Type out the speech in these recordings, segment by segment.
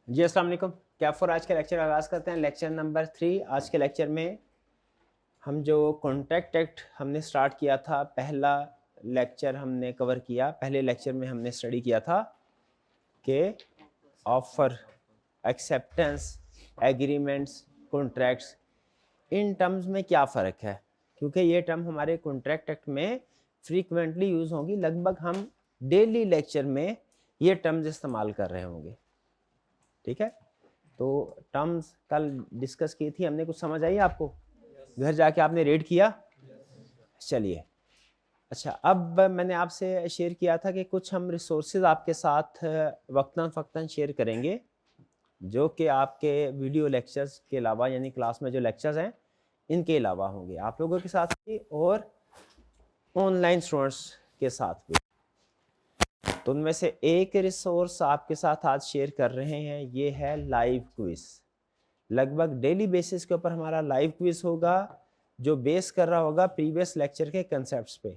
जी अस्सलाम वालेकुम। Cap for आज के लेक्चर का आगाज़ करते हैं। Lecture number 3। आज के लेक्चर में हम जो कॉन्ट्रैक्ट एक्ट हमने स्टार्ट किया था, पहला लेक्चर हमने कवर किया। पहले लेक्चर में हमने स्टडी किया था कि offer, acceptance, agreements, contracts, in terms में क्या फ़र्क है, क्योंकि ये टर्म हमारे कॉन्ट्रैक्ट एक्ट में फ्रीक्वेंटली यूज़ होंगी। लगभग हम डेली लेक्चर में ये टर्म्स इस्तेमाल कर रहे होंगे। ठीक है, तो टर्म्स कल डिस्कस की थी हमने, कुछ समझ आई आपको? घर जाके आपने रीड किया? चलिए, अच्छा, अब मैंने आपसे शेयर किया था कि कुछ हम रिसोर्सेज आपके साथ वक्तन फ़क्तन शेयर करेंगे, जो कि आपके वीडियो लेक्चर्स के अलावा, यानी क्लास में जो लेक्चर्स हैं इनके अलावा होंगे, आप लोगों के साथ भी और ऑनलाइन स्टूडेंट्स के साथ भी। तो उनमें से एक रिसोर्स आपके साथ आज शेयर कर रहे हैं, ये है लाइव क्विज। लगभग डेली बेसिस के ऊपर हमारा लाइव क्विज होगा, जो बेस कर रहा होगा प्रीवियस लेक्चर के कंसेप्ट्स पे।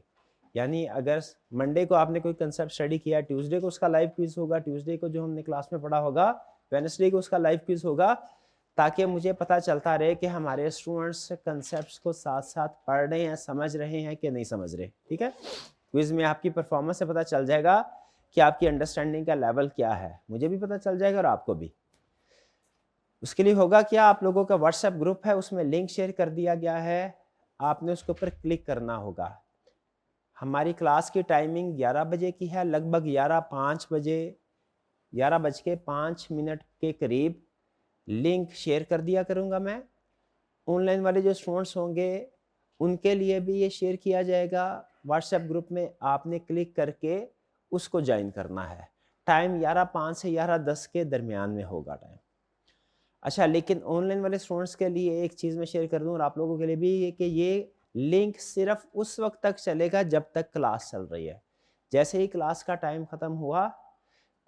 यानी अगर मंडे को आपने कोई कंसेप्ट स्टडी किया, ट्यूसडे को उसका लाइव क्विज होगा, ट्यूसडे को जो हमने क्लास में पढ़ा होगा, वेडनेसडे को उसका लाइव क्विज होगा, ताकि मुझे पता चलता रहे कि हमारे स्टूडेंट्स कंसेप्ट्स को साथ साथ पढ़ रहे हैं, समझ रहे हैं कि नहीं समझ रहे। ठीक है, क्विज में आपकी परफॉर्मेंस से पता चल जाएगा कि आपकी अंडरस्टैंडिंग का लेवल क्या है, मुझे भी पता चल जाएगा और आपको भी। उसके लिए होगा क्या, आप लोगों का व्हाट्सएप ग्रुप है, उसमें लिंक शेयर कर दिया गया है, आपने उसके ऊपर क्लिक करना होगा। हमारी क्लास की टाइमिंग 11 बजे की है, लगभग 11:05 के करीब लिंक शेयर कर दिया करूँगा मैं। ऑनलाइन वाले जो स्टूडेंट्स होंगे उनके लिए भी ये शेयर किया जाएगा व्हाट्सएप ग्रुप में, आपने क्लिक करके उसको ज्वाइन करना है। टाइम 11:05 से 11:10 के दरमियान में होगा टाइम। अच्छा, लेकिन ऑनलाइन वाले स्टूडेंट्स के लिए एक चीज़ मैं शेयर कर दूं, और आप लोगों के लिए भी, कि ये लिंक सिर्फ उस वक्त तक चलेगा जब तक क्लास चल रही है। जैसे ही क्लास का टाइम ख़त्म हुआ,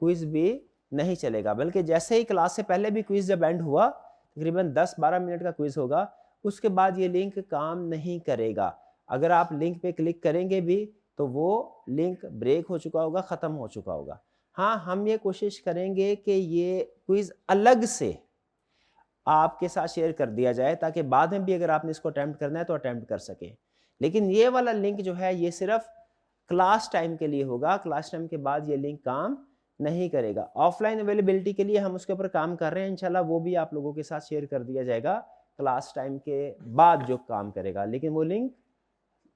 क्विज भी नहीं चलेगा, बल्कि जैसे ही क्लास से पहले भी क्विज जब एंड हुआ, तकरीबन 10-12 मिनट का क्विज होगा, उसके बाद ये लिंक काम नहीं करेगा। अगर आप लिंक पे क्लिक करेंगे भी तो वो लिंक ब्रेक हो चुका होगा, ख़त्म हो चुका होगा। हाँ, हम ये कोशिश करेंगे कि ये क्विज अलग से आपके साथ शेयर कर दिया जाए, ताकि बाद में भी अगर आपने इसको अटेम्प्ट करना है तो अटेम्प्ट कर सकें। लेकिन ये वाला लिंक जो है ये सिर्फ क्लास टाइम के लिए होगा, क्लास टाइम के बाद ये लिंक काम नहीं करेगा। ऑफलाइन अवेलेबिलिटी के लिए हम उसके ऊपर काम कर रहे हैं, इंशाल्लाह वो भी आप लोगों के साथ शेयर कर दिया जाएगा क्लास टाइम के बाद जो काम करेगा, लेकिन वो लिंक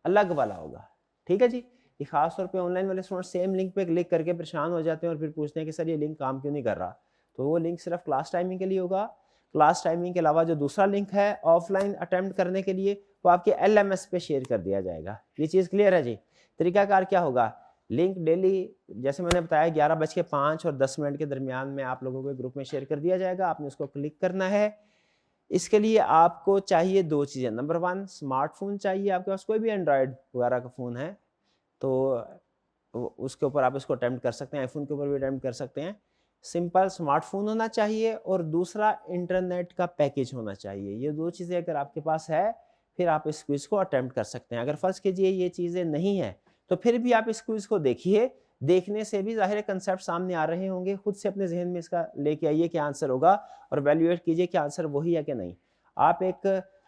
अलग वाला होगा। ठीक है जी, ये खास तौर पे ऑनलाइन वाले स्टूडेंट सेम लिंक पे क्लिक करके परेशान हो जाते हैं और फिर पूछते हैं कि सर ये लिंक काम क्यों नहीं कर रहा। तो वो लिंक सिर्फ क्लास टाइमिंग के लिए होगा। क्लास टाइमिंग के अलावा जो दूसरा लिंक है ऑफलाइन अटेम्प्ट करने के लिए, वो आपके LMS पे शेयर कर दिया जाएगा। ये चीज़ क्लियर है जी? तरीकाकार क्या होगा, लिंक डेली जैसे मैंने बताया 11:05 और 10 मिनट के दरमियान में आप लोगों के ग्रुप में शेयर कर दिया जाएगा, आपने उसको क्लिक करना है। इसके लिए आपको चाहिए दो चीज़ें। नंबर 1, स्मार्टफ़ोन चाहिए, आपके पास कोई भी एंड्रॉयड वगैरह का फ़ोन है तो उसके ऊपर आप इसको अटेम्प्ट कर सकते हैं, आईफ़ोन के ऊपर भी अटेम्प्ट कर सकते हैं। सिंपल स्मार्टफ़ोन होना चाहिए और दूसरा इंटरनेट का पैकेज होना चाहिए। ये दो चीज़ें अगर आपके पास है, फिर आप इस क्विज़ को अटेम्प्ट कर सकते हैं। अगर फ़र्ज़ कीजिए ये चीज़ें नहीं हैं, तो फिर भी आप इस क्विज़ को देखिए, देखने से भी ज़ाहिर है कंसेप्ट सामने आ रहे होंगे, खुद से अपने ज़हन में इसका लेके आइए क्या आंसर होगा और वैल्यूएट कीजिए कि आंसर वही है कि नहीं। आप एक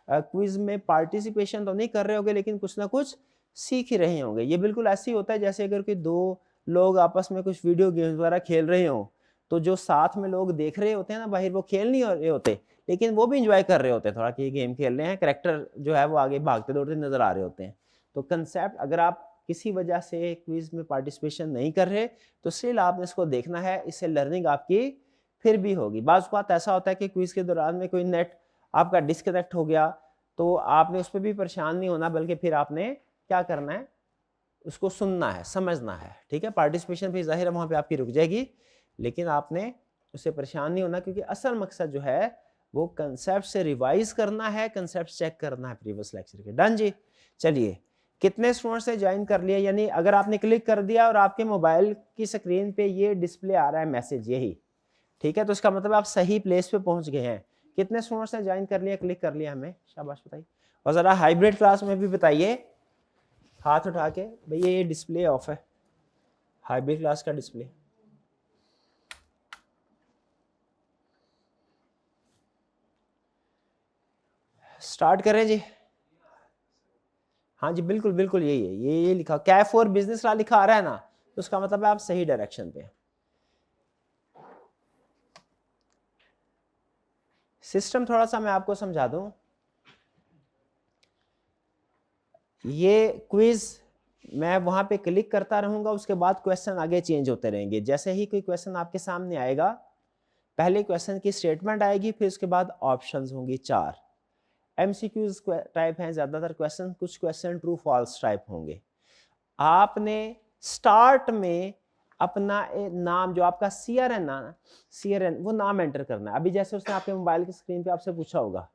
क्विज़ में पार्टिसिपेशन तो नहीं कर रहे होंगे, लेकिन कुछ ना कुछ सीख ही रहे होंगे। ये बिल्कुल ऐसे ही होता है जैसे अगर कोई 2 लोग आपस में कुछ वीडियो गेम्स वगैरह खेल रहे हों, तो जो साथ में लोग देख रहे होते हैं ना बाहर, वो खेल नहीं रहे होते, लेकिन वो भी एन्जॉय कर रहे होते हैं थोड़ा कि ये गेम खेल रहे हैं, कैरेक्टर जो है वो आगे भागते दौड़ते नज़र आ रहे होते हैं। तो कंसेप्ट अगर आप किसी वजह से क्विज़ में पार्टिसिपेशन नहीं कर रहे, तो स्टिल आपने इसको देखना है, इससे लर्निंग आपकी फिर भी होगी। बाज़ औक़ात ऐसा होता है कि क्विज़ के दौरान में कोई नेट आपका डिस्कनेक्ट हो गया, तो आपने उस पे भी परेशान नहीं होना, बल्कि फिर आपने क्या करना है, उसको सुनना है, समझना है। ठीक है, पार्टिसिपेशन भी ज़ाहिर है वहाँ पे आपकी रुक जाएगी, लेकिन आपने उससे परेशान नहीं होना, क्योंकि असल मकसद जो है वो कंसेप्ट से रिवाइज़ करना है, कंसेप्ट चेक करना है प्रीवियस लेक्चर के। डन जी? चलिए, कितने स्टूडेंट्स ने जॉइन कर लिया? यानी अगर आपने क्लिक कर दिया और आपके मोबाइल की स्क्रीन पे ये डिस्प्ले आ रहा है मैसेज यही, ठीक है, तो इसका मतलब आप सही प्लेस पे पहुँच गए हैं। कितने स्टूडेंट्स ने जॉइन कर लिया, क्लिक कर लिया हमें? शाबाश बताइए। और ज़रा हाइब्रिड क्लास में भी बताइए हाथ उठा के, भैया ये डिस्प्ले ऑफ है, हाइब्रिड क्लास का डिस्प्ले। स्टार्ट करें जी। हाँ जी बिल्कुल बिल्कुल यही है, ये लिखा कैफ और बिजनेस लॉ लिखा आ रहा है ना, तो उसका मतलब है आप सही डायरेक्शन पे। सिस्टम थोड़ा सा मैं आपको समझा दूं। ये क्विज मैं वहां पे क्लिक करता रहूंगा, उसके बाद क्वेश्चन आगे चेंज होते रहेंगे। जैसे ही कोई क्वेश्चन आपके सामने आएगा, पहले क्वेश्चन की स्टेटमेंट आएगी, फिर उसके बाद ऑप्शंस होंगी 4। एमसीक्यूज टाइप हैं ज्यादातर क्वेश्चन, कुछ क्वेश्चन ट्रू फॉल्स टाइप होंगे। आपने स्टार्ट में अपना नाम, जो आपका सीआरएन ना, सीआरएन वो नाम एंटर करना है। अभी जैसे उसने आपके मोबाइल की स्क्रीन पे आपसे पूछा होगा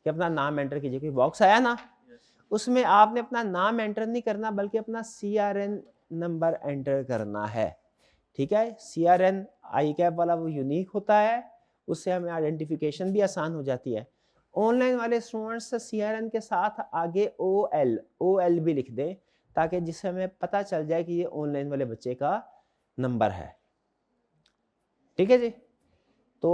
कि अपना नाम एंटर कीजिए, कोई बॉक्स आया ना, उसमें आपने अपना नाम एंटर नहीं करना, बल्कि अपना सीआरएन नंबर एंटर करना है। ठीक है, सीआरएन आई कैप वाला वो यूनिक होता है, उससे हमें आइडेंटिफिकेशन भी आसान हो जाती है। ऑनलाइन वाले स्टूडेंट्स सीआरएन के साथ आगे ओएल भी लिख दें, ताकि जिससे हमें पता चल जाए कि ये ऑनलाइन वाले बच्चे का नंबर है। ठीक है जी, तो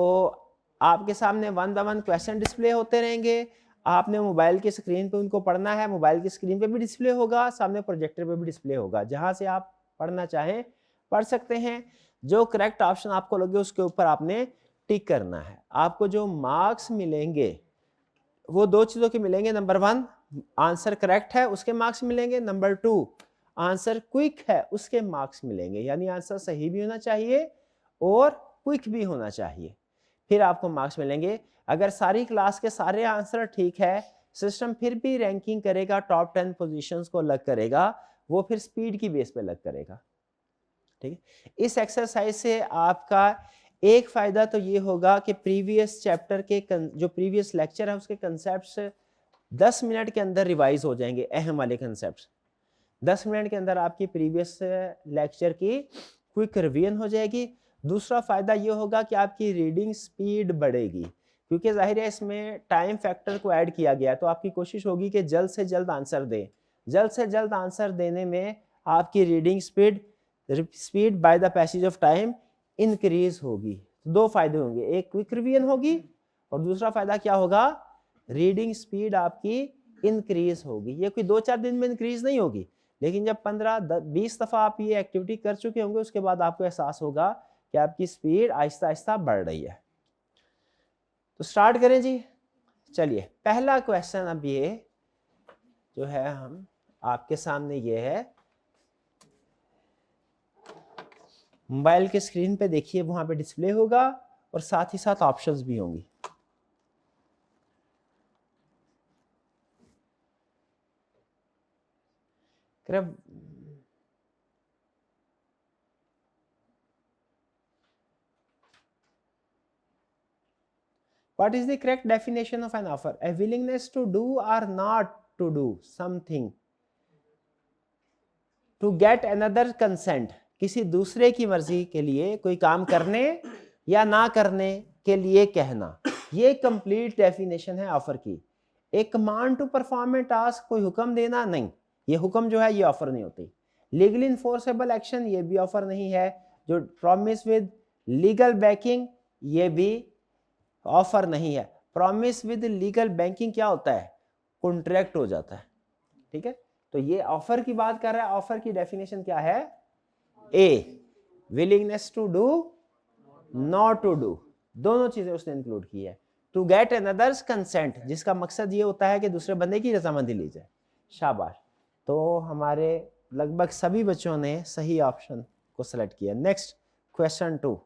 आपके सामने 1 बाय 1 क्वेश्चन डिस्प्ले होते रहेंगे। आपने मोबाइल की स्क्रीन पे उनको पढ़ना है, मोबाइल की स्क्रीन पे भी डिस्प्ले होगा, सामने प्रोजेक्टर पे भी डिस्प्ले होगा, जहां से आप पढ़ना चाहें पढ़ सकते हैं। जो करेक्ट ऑप्शन आपको लगे उसके ऊपर आपने टिक करना है। आपको जो मार्क्स मिलेंगे वो 2 चीजों के मिलेंगे। नंबर 1 आंसर करेक्ट है उसके मार्क्स मिलेंगे, नंबर 2 आंसर क्विक है उसके मार्क्स मिलेंगे। यानी आंसर सही भी होना चाहिए और क्विक भी होना चाहिए, फिर आपको मार्क्स मिलेंगे। अगर सारी क्लास के सारे आंसर ठीक है, सिस्टम फिर भी रैंकिंग करेगा, टॉप 10 पोजीशंस को अलग करेगा, वो फिर स्पीड की बेस पे अलग करेगा। ठीक है, इस एक्सरसाइज से आपका एक फायदा तो ये होगा कि प्रीवियस चैप्टर के जो प्रीवियस लेक्चर है उसके कंसेप्ट्स 10 मिनट के अंदर रिवाइज हो जाएंगे। अहम वाले कंसेप्ट्स 10 मिनट के अंदर आपकी प्रीवियस लेक्चर की क्विक रिवीजन हो जाएगी। दूसरा फायदा ये होगा कि आपकी रीडिंग स्पीड बढ़ेगी, क्योंकि जाहिर है इसमें टाइम फैक्टर को ऐड किया गया है, तो आपकी कोशिश होगी कि जल्द से जल्द आंसर दें। जल्द से जल्द आंसर देने में आपकी reading speed by the passage of time increase होगी। 2 फायदे होंगे, एक क्विक रिवीजन होगी और दूसरा फायदा क्या होगा, रीडिंग स्पीड आपकी इंक्रीज होगी। ये कोई 2-4 दिन में इंक्रीज नहीं होगी, लेकिन जब 15-20 दफा आप ये एक्टिविटी कर चुके होंगे उसके बाद आपको एहसास होगा कि आपकी स्पीड आहिस्ता आहिस्ता बढ़ रही है। तो स्टार्ट करें जी। चलिए, पहला क्वेश्चन अब ये जो है हम आपके सामने ये है, मोबाइल के स्क्रीन पे देखिए, वहां पे डिस्प्ले होगा और साथ ही साथ ऑप्शंस भी होंगी। What is the correct definition of an offer? A willingness to do or not to do something to get another consent. किसी दूसरे की मर्जी के लिए कोई काम करने या ना करने के लिए कहना, ये कंप्लीट डेफिनेशन है ऑफर की। एक command to perform a task, कोई हुक्म देना नहीं, ये हुक्म जो है ये ऑफर नहीं होती। लीगली इन्फोर्सेबल एक्शन, ये भी ऑफर नहीं है। जो प्रॉमिस विद लीगल बैकिंग, ये भी ऑफर नहीं है। प्रॉमिस विद लीगल बैंकिंग क्या होता है, कॉन्ट्रैक्ट हो जाता है। ठीक है, तो ये ऑफर की बात कर रहा है। ऑफर की डेफिनेशन क्या है, a willingness to do, not to do, दोनों चीजें उसने इंक्लूड की है। टू गेट अनदर्स कंसेंट, जिसका मकसद ये होता है कि दूसरे बंदे की रजामंदी ली जाए। शाबाश, तो हमारे लगभग सभी बच्चों ने सही ऑप्शन को सिलेक्ट किया। Next question 2।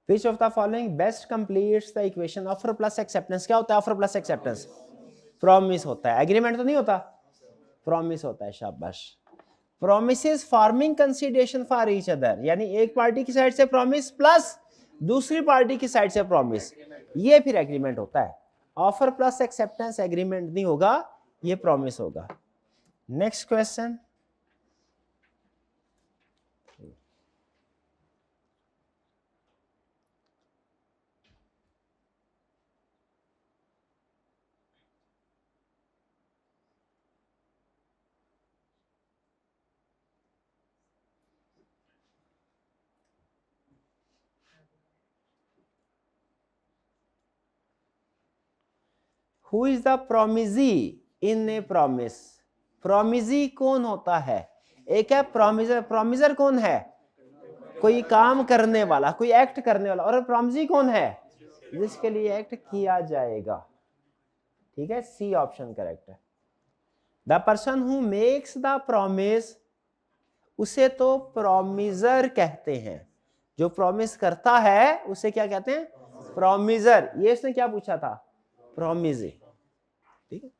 Which of the following best completes the equation offer plus acceptance? क्या होता है offer plus acceptance? Promise होता है, agreement तो नहीं होता, promise होता है। शाबाश। Promises forming consideration for each other, यानी एक पार्टी की साइड से promise प्लस दूसरी पार्टी की साइड से promise, ये फिर agreement होता है। Offer plus acceptance agreement नहीं होगा, ये promise होगा। Next question। Who is the promisee in a promise, promisee कौन होता है? एक है प्रोमिजर, प्रोमिजर कौन है? कोई काम करने वाला, कोई एक्ट करने वाला। और प्रोमिजी कौन है? जिसके लिए एक्ट किया जाएगा। ठीक है, सी ऑप्शन करेक्ट है। The person who makes the promise, उसे तो प्रोमिजर कहते हैं। जो प्रॉमिस करता है उसे क्या कहते हैं? प्रोमिजर। ये इसने क्या पूछा था? प्रोमिजी। ठीक है,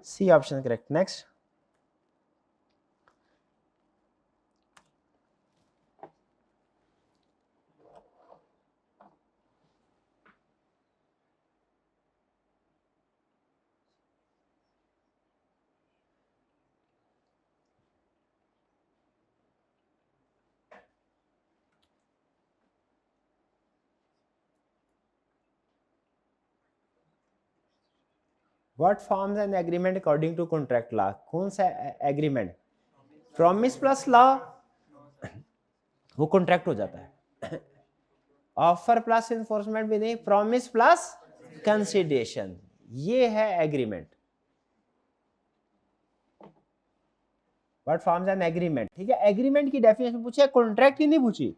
C option correct. Next, what forms an agreement according to contract law? कौन सा एग्रीमेंट? प्रॉमिस प्लस लॉ, वो कॉन्ट्रैक्ट हो जाता है। ऑफर प्लस इन्फोर्समेंट भी नहीं, प्रॉमिस प्लस कंसिडरेशन, ये है agreement. What forms an agreement? ठीक है, एग्रीमेंट की डेफिनेशन पूछी है, कॉन्ट्रैक्ट की नहीं पूछी।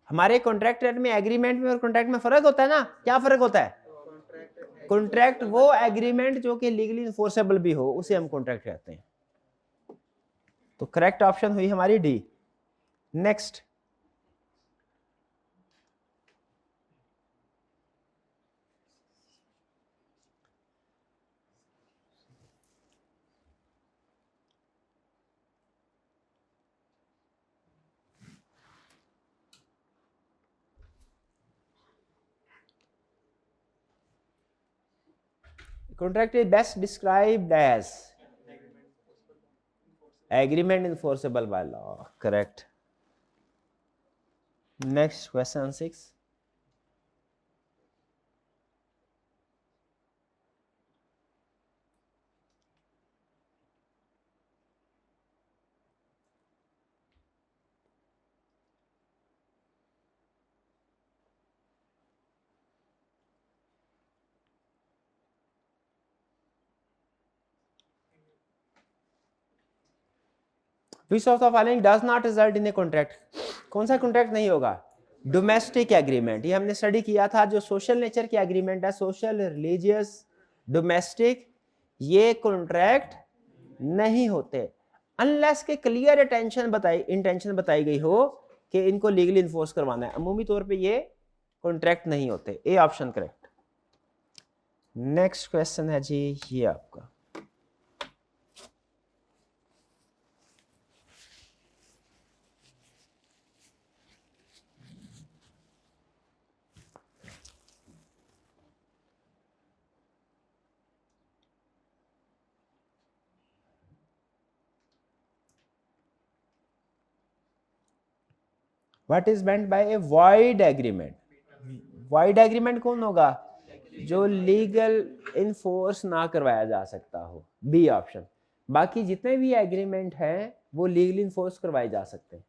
हमारे कॉन्ट्रैक्ट में, एग्रीमेंट में और कॉन्ट्रैक्ट में फर्क होता है ना? क्या फर्क होता है? कॉन्ट्रैक्ट वो एग्रीमेंट जो कि लीगली इन्फोर्सेबल भी हो, उसे हम कॉन्ट्रैक्ट कहते हैं। तो करेक्ट ऑप्शन हुई हमारी D. Next, contract is best described as agreement enforceable by law. Correct. Next, question 6. Which of the following does not result in a contract? कौन सा कॉन्ट्रैक्ट नहीं होगा? डोमेस्टिक एग्रीमेंट, ये हमने स्टडी किया था। जो सोशल नेचर के एग्रीमेंट है, सोशल, रिलीजियस, डोमेस्टिक, ये कॉन्ट्रैक्ट नहीं होते अनलेस के क्लियर इंटेंशन बताई गई हो कि इनको लीगली इन्फोर्स करवाना है। अमूमी तौर पे ये कॉन्ट्रैक्ट नहीं होते। A option correct. Next question है जी ये आपका, what is meant by A void agreement? Void agreement कौन होगा? जो लीगल इन्फोर्स ना करवाया जा सकता हो। B option. बाकी जितने भी एग्रीमेंट हैं वो लीगली इन्फोर्स करवाए जा सकते हैं,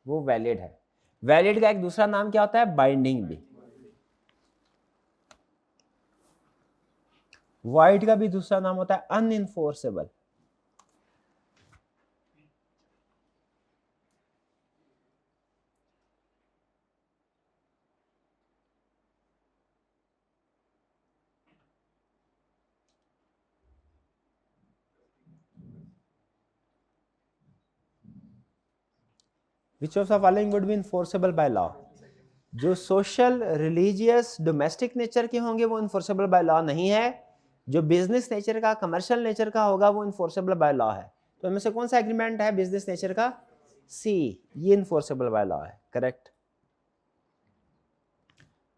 वो वैलिड है। वैलिड का एक दूसरा नाम क्या होता है? बाइंडिंग भी। वॉइड का भी दूसरा नाम होता है अनइन्फोर्सेबल। Which of the following would be enforceable by law? जो सोशल, रिलीजियस, डोमेस्टिक नेचर के होंगे वो इन्फोर्सेबल बाय लॉ नहीं है। जो बिजनेस नेचर का, कमर्शियल नेचर का होगा वो इन्फोर्सेबल बाय लॉ है। तो इनमें से कौन सा एग्रीमेंट है बिजनेस नेचर का? सी, ये इन्फोर्सेबल बाय लॉ है। Correct.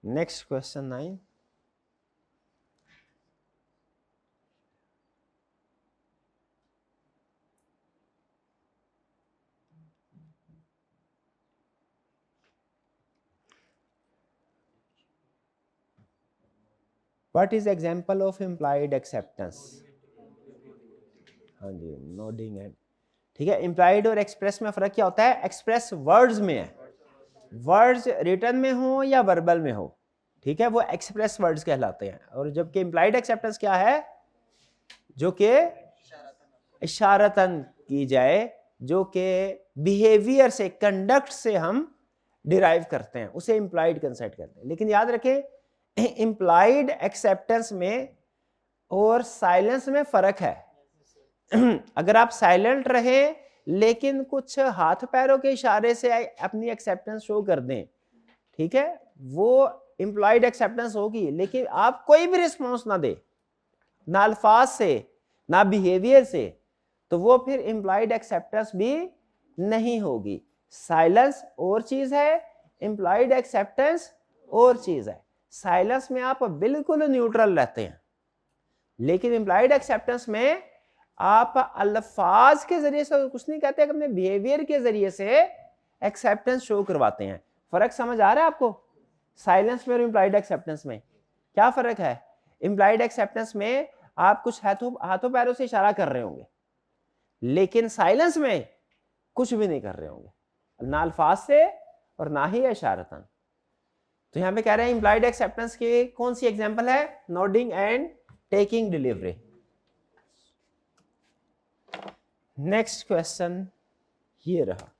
Next question 9। What is example of implied acceptance? हाँ जी, नोडिंग है। ठीक है, इम्प्लाइड और एक्सप्रेस में फर्क क्या होता है? एक्सप्रेस वर्ड्स में है, वर्ड्स रिटर्न में हो या वर्बल में हो। ठीक है, वो एक्सप्रेस वर्ड्स कहलाते हैं। और जबकि इम्प्लाइड एक्सेप्टेंस क्या है, जो कि इशारतन की जाए, जो कि बिहेवियर से, कंडक्ट से हम डिराइव करते हैं, उसे इम्प्लाइड कंसेंट कहते हैं। लेकिन याद रखें इम्प्लाइड एक्सेप्टेंस में और साइलेंस में फर्क है। अगर आप साइलेंट रहें लेकिन कुछ हाथ पैरों के इशारे से अपनी एक्सेप्टेंस शो कर दें, ठीक है, वो इम्प्लॉइड एक्सेप्टेंस होगी। लेकिन आप कोई भी रिस्पॉन्स ना दे, ना अल्फाज से ना बिहेवियर से, तो वो फिर इम्प्लॉइड एक्सेप्टेंस भी नहीं होगी। साइलेंस और चीज है, इम्प्लॉइड एक्सेप्टेंस और चीज है। साइलेंस में आप बिल्कुल न्यूट्रल रहते हैं, लेकिन इम्प्लॉइड एक्सेप्टेंस में आप अल्फाज के जरिए से कुछ नहीं कहते, अपने बिहेवियर के जरिए से एक्सेप्टेंस शो करवाते हैं। फर्क समझ आ रहा है आपको? साइलेंस में और इम्प्लॉइड एक्सेप्टेंस में क्या फर्क है? इम्प्लॉइड एक्सेप्टेंस में आप कुछ हाथों पैरों से इशारा कर रहे होंगे, लेकिन साइलेंस में कुछ भी नहीं कर रहे होंगे, ना अल्फाज से और ना ही इशारतन। तो यहां पे कह रहे हैं इम्प्लॉइड एक्सेप्टेंस की कौन सी एग्जांपल है? Nodding and taking delivery. Next question ये रहा,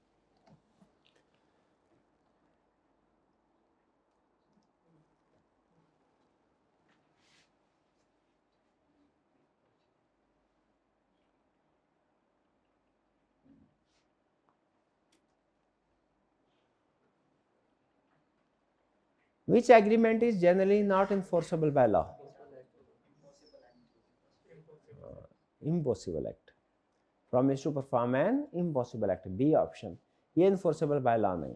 which agreement is generally not enforceable by law? Impossible act, promise to perform an impossible act, B option, ये enforceable by law नहीं।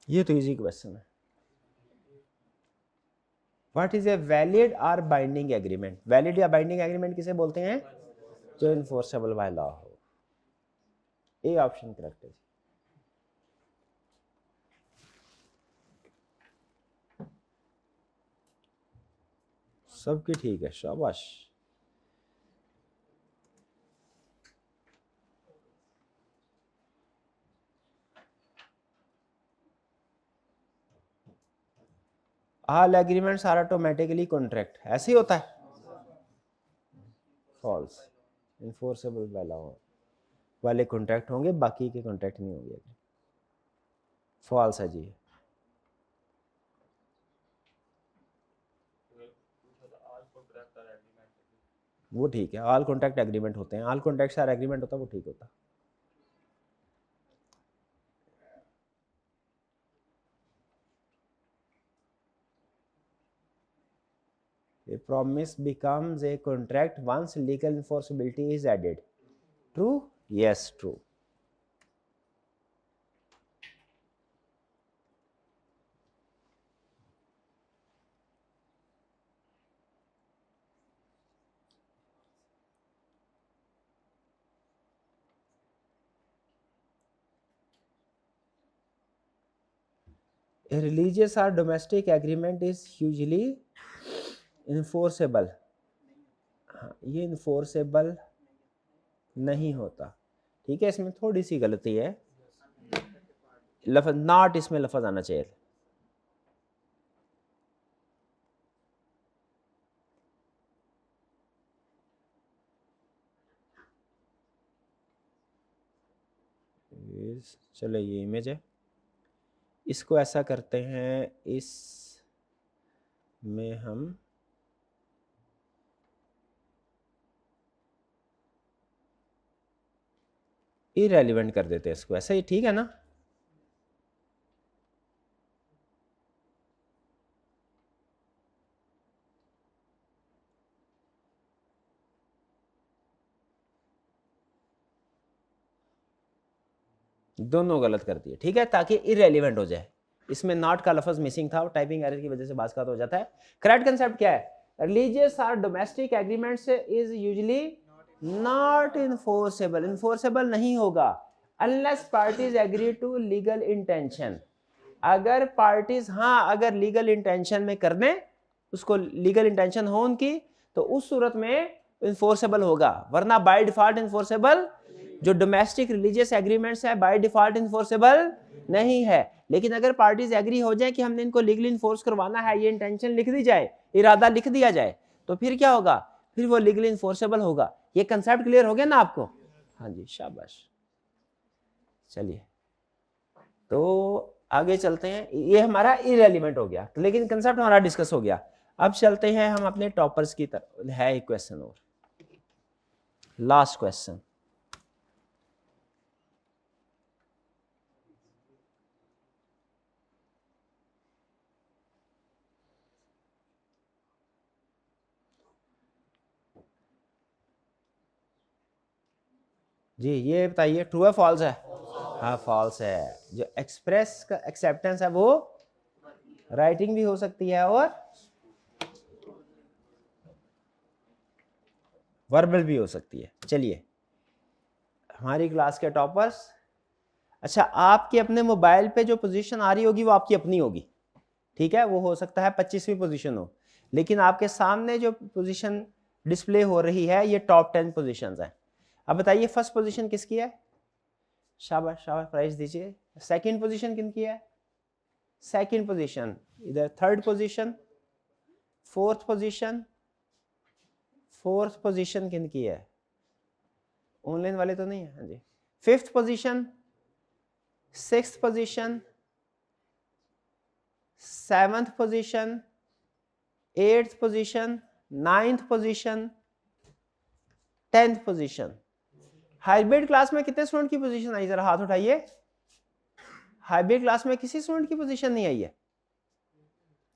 ये तो इजी क्वेश्चन है। व्हाट इज ए वैलिड और binding agreement? Valid या binding agreement किसे बोलते हैं? जो इन्फोर्सेबल बाय लॉ हो। ए ऑप्शन करेक्ट है। सबकी ठीक है, शाबाश। All agreements are automatically contract, ऐसे ही होता है? फॉल्स, इन्फोर्सेबल बाय लॉ वाले कॉन्ट्रैक्ट होंगे, बाकी के कॉन्ट्रैक्ट नहीं होंगे। फॉल्स है जी। वो ठीक है, ऑल कॉन्ट्रैक्ट एग्रीमेंट होते हैं, ऑल कॉन्ट्रैक्ट सारा एग्रीमेंट होता है, वो ठीक होता है। A promise becomes a contract once legal enforceability is added. True? Yes, true. A religious or domestic agreement is usually enforceable. ये इन्फोर्सेबल नहीं होता, ठीक है, इसमें थोड़ी सी गलती है, लफ्ज नॉट, इसमें लफ्ज आना चाहिए। चलो ये इमेज है, इसको ऐसा करते हैं, इस में हम इरेलीवेंट कर देते हैं इसको, ऐसा ही ठीक है ना? दोनों गलत कर दिए, ठीक है, ताकि इरेलीवेंट हो जाए। इसमें नॉट का लफ्ज मिसिंग था, टाइपिंग एरर की वजह से बात का तो हो जाता है। करेक्ट कंसेप्ट क्या है? रिलीजियस और domestic agreements is usually not enforceable, enforceable नहीं होगा unless parties agree to legal intention, अगर पार्टीज, हाँ, अगर लीगल इंटेंशन में कर दें, उसको लीगल इंटेंशन हो उनकी, तो उस सूरत में इन्फोर्सेबल होगा, वरना बाय डिफॉल्ट इन्फोर्सेबल, जो डोमेस्टिक रिलीजियस एग्रीमेंट्स है बाय डिफॉल्ट इन्फोर्सेबल नहीं है। लेकिन अगर पार्टीज एग्री हो जाए कि हमने इनको लीगली इन्फोर्स करवाना है, ये इंटेंशन लिख दी जाए, इरादा लिख दिया जाए, तो फिर क्या होगा, फिर वो लीगली इन्फोर्सेबल होगा। ये कंसेप्ट क्लियर हो गया ना आपको? हाँ जी, शाबाश। चलिए तो आगे चलते हैं, ये हमारा इरेलीवेंट हो गया, लेकिन कंसेप्ट हमारा डिस्कस हो गया। अब चलते हैं हम अपने टॉपर्स की तरफ, है एक क्वेश्चन और, लास्ट क्वेश्चन। जी ये बताइए, ट्रू है फॉल्स है? हाँ फॉल्स है। जो एक्सप्रेस का एक्सेप्टेंस है वो राइटिंग भी हो सकती है और वर्बल भी हो सकती है। चलिए, हमारी क्लास के टॉपर्स, अच्छा आपके अपने मोबाइल पे जो पोजीशन आ रही होगी वो आपकी अपनी होगी, ठीक है? वो हो सकता है 25वीं पोजीशन हो, लेकिन आपके सामने जो पोजीशन डिस्प्ले हो रही है ये टॉप 10 पोजीशंस हैं। अब बताइए फर्स्ट पोजीशन किसकी है? शाबाश शाबाश, प्राइज दीजिए। सेकंड पोजीशन किनकी है? सेकंड पोजीशन, इधर third position, fourth position, fourth position किनकी है? ऑनलाइन वाले तो नहीं है? हाँ जी। Fifth position, sixth position, seventh position, eighth position, ninth position, 10th position. Hybrid class में कितने स्टूडेंट की पोजीशन आई? जरा हाथ उठाइए। हाइब्रिड क्लास में किसी स्टूडेंट की पोजीशन नहीं आई है?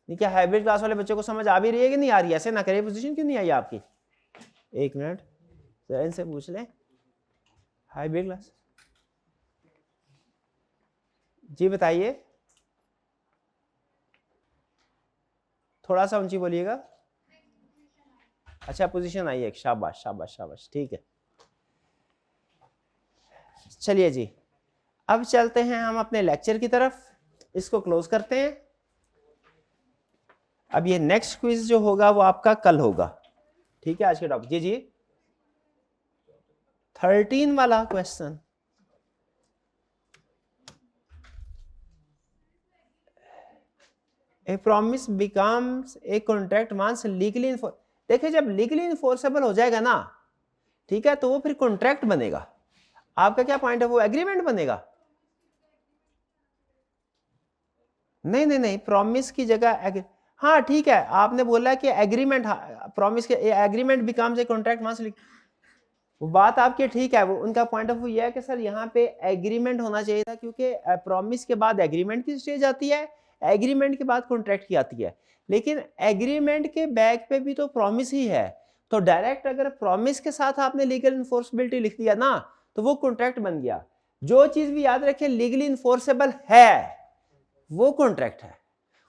नहीं, क्या हाइब्रिड क्लास वाले बच्चों को समझ आ भी रही है कि नहीं आ रही है? ऐसे ना करिए, पोजीशन क्यों नहीं आई आपकी? एक मिनट जरा इनसे पूछ लें। हाइब्रिड क्लास जी बताइए, थोड़ा सा ऊंची बोलिएगा। अच्छा पोजीशन आई है, शाबाश शाबाश शाबाश, ठीक है। चलिए जी, अब चलते हैं हम अपने लेक्चर की तरफ, इसको क्लोज करते हैं। अब ये नेक्स्ट क्विज जो होगा वो आपका कल होगा, ठीक है? आज के टॉपिक जी 13 वाला question, a promise becomes a contract once legally देखिए जब लीगली इन्फोर्सेबल हो जाएगा ना, ठीक है, तो वो फिर कॉन्ट्रैक्ट बनेगा। आपका क्या पॉइंट है? वो एग्रीमेंट बनेगा। नहीं नहीं नहीं, प्रॉमिस की जगह हाँ ठीक है, आपने बोला कि एग्रीमेंट, प्रॉमिस के agreement becomes a contract once, वो बात आपकी ठीक है। वो उनका पॉइंट ऑफ व्यू ये है कि सर यहाँ पे एग्रीमेंट होना चाहिए था, क्योंकि प्रॉमिस के बाद एग्रीमेंट की स्टेज आती है, एग्रीमेंट के बाद कॉन्ट्रैक्ट की आती है। लेकिन एग्रीमेंट के बैक पे भी तो प्रॉमिस ही है, तो डायरेक्ट अगर प्रॉमिस के साथ आपने लीगल इन्फोर्सबिलिटी लिख दिया ना, तो वो कॉन्ट्रैक्ट बन गया। जो चीज भी याद रखें लीगली इन्फोर्सेबल है वो कॉन्ट्रैक्ट है,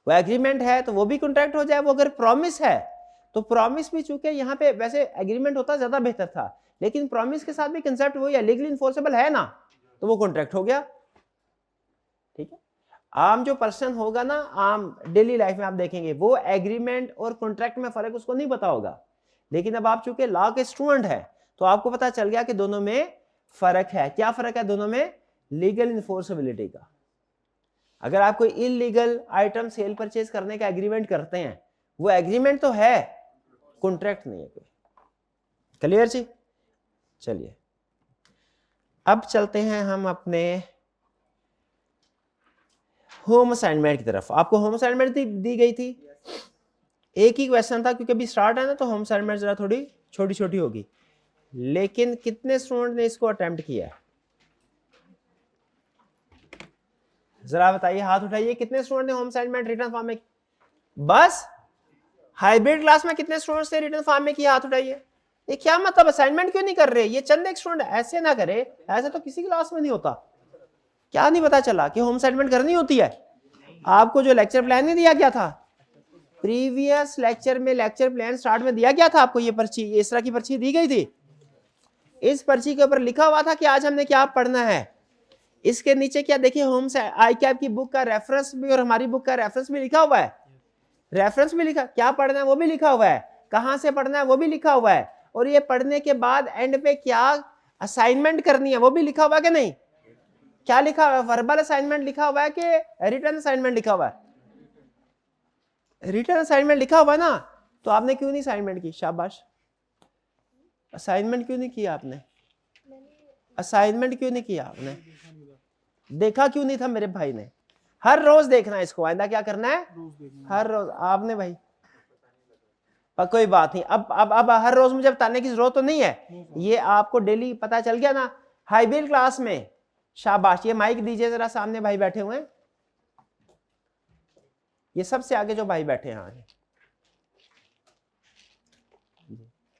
वो एग्रीमेंट है तो वो भी कॉन्ट्रैक्ट हो जाए। वो अगर प्रॉमिस है तो प्रॉमिस भी, चूंकि यहाँ पे वैसे एग्रीमेंट होता ज्यादा बेहतर था, लेकिन प्रॉमिस के साथ भी कंसेप्ट वही है, लीगली इन्फोर्सेबल है ना, तो वो कॉन्ट्रैक्ट हो गया, ठीक है? आम जो पर्सन होगा ना, आम डेली लाइफ में आप देखेंगे वो एग्रीमेंट और कॉन्ट्रैक्ट में फर्क उसको नहीं पता होगा, लेकिन अब आप चूंकि लॉ के स्टूडेंट है तो आपको पता चल गया कि दोनों में फर्क है। क्या फर्क है दोनों में? लीगल इन्फोर्सेबिलिटी का। अगर आप कोई इलीगल आइटम सेल परचेज करने का एग्रीमेंट करते हैं, वो एग्रीमेंट तो है, कॉन्ट्रैक्ट नहीं है कोई। क्लियर जी? चलिए अब चलते हैं हम अपने होम असाइनमेंट की तरफ। आपको होम असाइनमेंट दी गई थी, एक ही क्वेश्चन था, क्योंकि अभी स्टार्ट है ना, तो होम असाइनमेंट जरा थोड़ी छोटी छोटी होगी। लेकिन कितने स्टूडेंट ने इसको अटेम्प्ट किया है? जरा बताइए, हाथ उठाइए, कितने स्टूडेंट ने होम असाइनमेंट रिटन फॉर्म में? बस हाइब्रिड क्लास में कितने स्टूडेंट्स ने रिटन फॉर्म में किया? हाथ उठाइए। ये क्या मतलब, असाइनमेंट क्यों नहीं कर रहे? ये चंद एक स्टूडेंट, ऐसे ना करे, ऐसे तो किसी क्लास में नहीं होता। क्या नहीं पता चला कि होम असाइनमेंट करनी होती है? आपको जो लेक्चर प्लान नहीं दिया गया था, प्रीवियस लेक्चर में लेक्चर प्लान स्टार्ट में दिया गया था आपको, ये पर्ची, इस तरह की पर्ची दी गई थी। इस पर्ची के ऊपर लिखा हुआ था कि आज हमने क्या पढ़ना है। इसके नीचे क्या देखिए, होम से आई कैप की बुक का रेफरेंस भी और हमारी बुक का रेफरेंस भी लिखा हुआ है, रेफरेंस भी लिखा, क्या पढ़ना है वो भी लिखा हुआ है, कहां से पढ़ना है वो भी लिखा हुआ है, और ये पढ़ने के बाद एंड पे क्या असाइनमेंट करनी है वो भी लिखा हुआ है कि नहीं? क्या लिखा हुआ है? वर्बल असाइनमेंट लिखा हुआ है कि रिटन असाइनमेंट लिखा हुआ है? रिटन असाइनमेंट लिखा हुआ है ना, तो आपने क्यों नहीं असाइनमेंट की? शाबाश, असाइनमेंट क्यों नहीं किया आपने? असाइनमेंट क्यों नहीं किया आपने? देखा क्यों नहीं था मेरे भाई ने? हर रोज देखना है इसको, आइंदा क्या करना है? हर रोज। आपने भाई पर कोई बात नहीं, अब हर रोज मुझे बताने की जरूरत तो नहीं है, ये आपको डेली पता चल गया ना। हाईबील क्लास में, शाबाश, ये माइक दीजिए जरा, सामने भाई बैठे हुए हैं, ये सबसे आगे जो भाई बैठे हैं आगे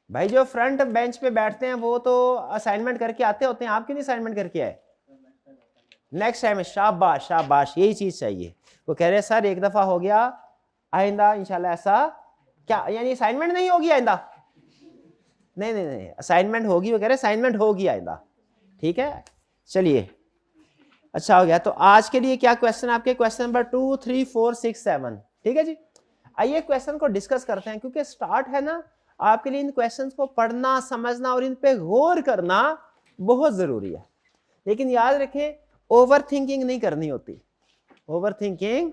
भाई, जो फ्रंट बेंच पे बैठते हैं वो तो असाइनमेंट करके आते होते हैं, आप क्यों नहीं असाइनमेंट करके आए? नेक्स्ट टाइम, शाबाश शाबाश, यही चीज चाहिए। वो कह रहे हैं सर एक दफा हो गया, आइंदा इंशाल्लाह ऐसा क्या, यानी असाइनमेंट नहीं होगी आइंदा? नहीं नहीं नहीं, असाइनमेंट होगी, वो कह रहे असाइनमेंट होगी आइंदा, ठीक है। चलिए, अच्छा हो गया। तो आज के लिए क्या क्वेश्चन आपके? क्वेश्चन नंबर 2, 3, 4, 6, 7, ठीक है जी। आइए क्वेश्चन को डिस्कस करते हैं, क्योंकि स्टार्ट है ना, आपके लिए इन क्वेश्चंस को पढ़ना, समझना और इन पे गौर करना बहुत जरूरी है। लेकिन याद रखें, ओवर थिंकिंग नहीं करनी होती, ओवर थिंकिंग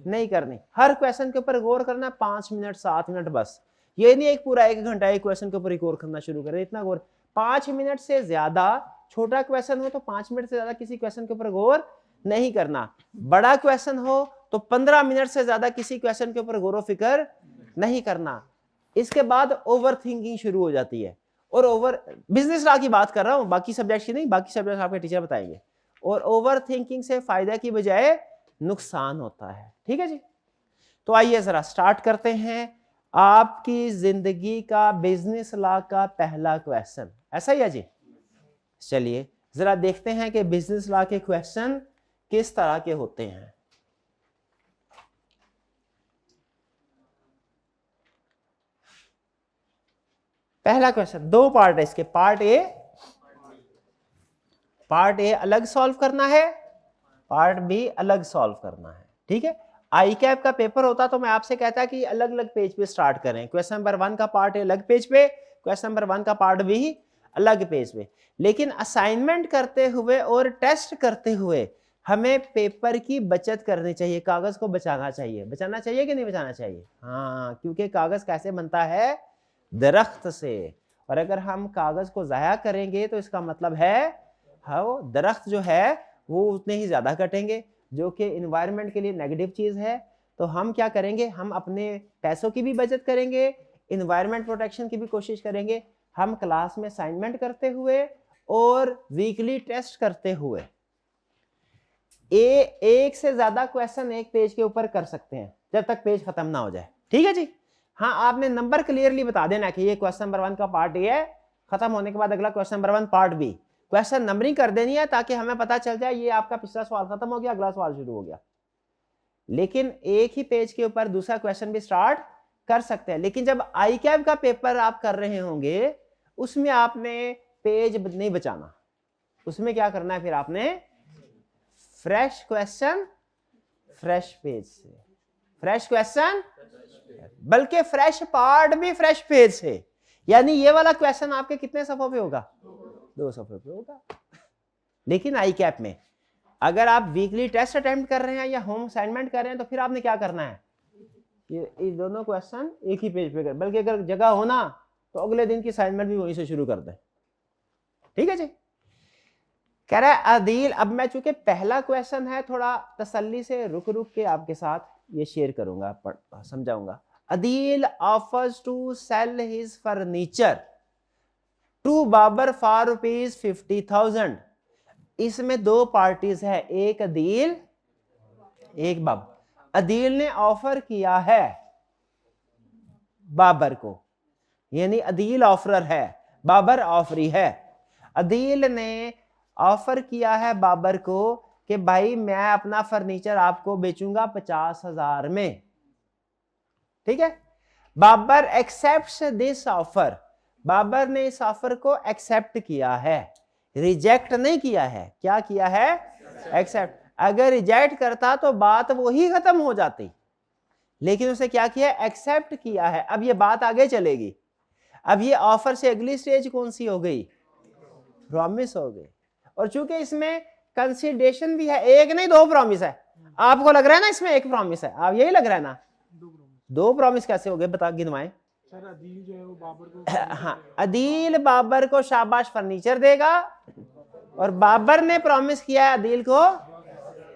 नहीं करनी। हर क्वेश्चन के ऊपर गौर करना 5 मिनट 7 मिनट बस, ये नहीं एक पूरा 1 घंटा एक क्वेश्चन के ऊपर गौर करना शुरू करें, इतना गौर 5 मिनट से ज्यादा, छोटा क्वेश्चन हो तो 5 मिनट से ज्यादा किसी क्वेश्चन के ऊपर गौर नहीं करना, बड़ा क्वेश्चन हो तो 15 मिनट से ज्यादा किसी क्वेश्चन के ऊपर गौर व फिक्र नहीं करना। इसके बाद ओवर थिंकिंग शुरू हो जाती है, और ओवर, बिजनेस लॉ की बात कर रहा हूं, बाकी सब्जेक्ट की नहीं, बाकी सब्जेक्ट आपके टीचर बताएंगे। और ओवर थिंकिंग से फायदा की बजाय नुकसान होता है, ठीक है जी। तो आइए जरा स्टार्ट करते हैं आपकी जिंदगी का बिजनेस लॉ का पहला क्वेश्चन, ऐसा ही है जी। चलिए जरा देखते हैं कि बिजनेस लॉ के क्वेश्चन किस तरह के होते हैं। पहला क्वेश्चन, 2 पार्ट है इसके, पार्ट ए अलग सॉल्व करना है, पार्ट बी अलग सॉल्व करना है, ठीक है। आई कैप का पेपर होता तो मैं आपसे कहता कि अलग अलग पेज पे स्टार्ट करें, क्वेश्चन नंबर 1 का पार्ट ए अलग पेज पे, क्वेश्चन नंबर 1 का पार्ट बी अलग पेज पे। लेकिन असाइनमेंट करते हुए और टेस्ट करते हुए हमें पेपर की बचत करनी चाहिए, कागज को बचाना चाहिए। बचाना चाहिए कि नहीं बचाना चाहिए? हाँ, क्योंकि कागज कैसे बनता है? दरख्त से, और अगर हम कागज को जाया करेंगे तो इसका मतलब है हाँ, दरख्त जो है वो उतने ही ज्यादा कटेंगे, जो कि इन्वायरमेंट के लिए नेगेटिव चीज है। तो हम क्या करेंगे? हम अपने पैसों की भी बचत करेंगे, इन्वायरमेंट प्रोटेक्शन की भी कोशिश करेंगे। हम क्लास में असाइनमेंट करते हुए और वीकली टेस्ट करते हुए एक से ज्यादा क्वेश्चन एक पेज के ऊपर कर सकते हैं, जब तक पेज खत्म ना हो जाए, ठीक है जी। हाँ, आपने नंबर क्लियरली बता देना कि ये क्वेश्चन नंबर 1 का पार्ट ए है, खत्म होने के बाद अगला question number 1 part B, question numbering कर देनी है ताकि हमें पता चल जाए ये आपका पिछला सवाल खत्म हो गया, अगला सवाल शुरू हो गया। लेकिन एक ही पेज के ऊपर दूसरा क्वेश्चन भी स्टार्ट कर सकते हैं। लेकिन जब आई कैप का पेपर आप कर रहे होंगे, उसमें आपने पेज नहीं बचाना, उसमें क्या करना है? फिर आपने फ्रेश क्वेश्चन फ्रेश पेज से, फ्रेश क्वेश्चन, बल्कि फ्रेश पार्ट भी फ्रेश पेज से। यानी ये वाला क्वेश्चन आपके कितने सफों पे होगा? 2 सफों पे होगा। लेकिन आई कैप में अगर आप वीकली टेस्ट अटेम्प्ट कर रहे हैं या होम असाइनमेंट कर रहे हैं, तो फिर आपने क्या करना है? ये दोनों क्वेश्चन एक ही पेज पे कर, बल्कि अगर जगह हो ना तो अगले दिन की असाइनमेंट भी वहीं से शुरू कर दें, ठीक है जी। कह रहा है अदील, अब मैं चूंकि पहला क्वेश्चन है थोड़ा तसल्ली से रुक रुक के आपके साथ ये शेयर करूंगा, समझाऊंगा। Adeel offers to sell his furniture to Babar for ₹50,000। इसमें 2 पार्टीज है, एक अदील एक बाबर। अदील ने ऑफर किया है बाबर को, यानी अदील ऑफरर है, बाबर ऑफरी है। अदील ने ऑफर किया है बाबर को कि भाई मैं अपना फर्नीचर आपको बेचूंगा 50,000 में, ठीक है। Babar accepts this offer, Babar ने इस ऑफर को एक्सेप्ट किया है, रिजेक्ट नहीं किया है। क्या किया है? एक्सेप्ट। अगर रिजेक्ट करता तो बात वही खत्म हो जाती, लेकिन उसने क्या किया, एक्सेप्ट किया है। अब ये बात आगे चलेगी। अब ये ऑफर से अगली स्टेज कौन सी हो गई, प्रॉमिस हो गई। और चूंकि इसमें कंसीडरेशन भी है, एक नहीं दो प्रॉमिस है। आपको लग रहा है ना इसमें एक प्रॉमिस है, आप यही लग रहा है ना, दो प्रॉमिस कैसे हो गए, बता गिनवाएं। सर अदील जो है वो बाबर को हाँ, अदील बाबर को शाबाश फर्नीचर देगा, और बाबर ने प्रॉमिस किया है अदील को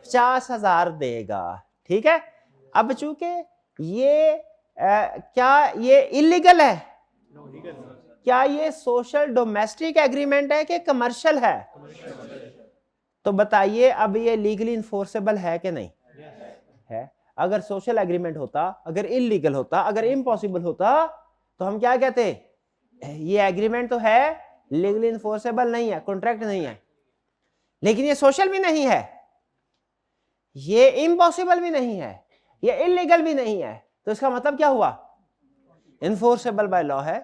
50,000 देगा। ठीक है। अब चूंकि ये क्या ये इलीगल है, क्या ये सोशल डोमेस्टिक एग्रीमेंट है कि कमर्शियल है, तो बताइए अब ये लीगली इन्फोर्सेबल है कि नहीं है। अगर सोशल एग्रीमेंट होता, अगर इलीगल होता, अगर इम्पॉसिबल होता, तो हम क्या कहते, ये एग्रीमेंट तो है लीगली इन्फोर्सेबल नहीं है, कॉन्ट्रैक्ट नहीं है, लेकिन ये सोशल भी नहीं है, ये इम्पॉसिबल भी नहीं है, ये इलीगल भी नहीं है, तो इसका मतलब क्या हुआ, इन्फोर्सेबल बाय लॉ है।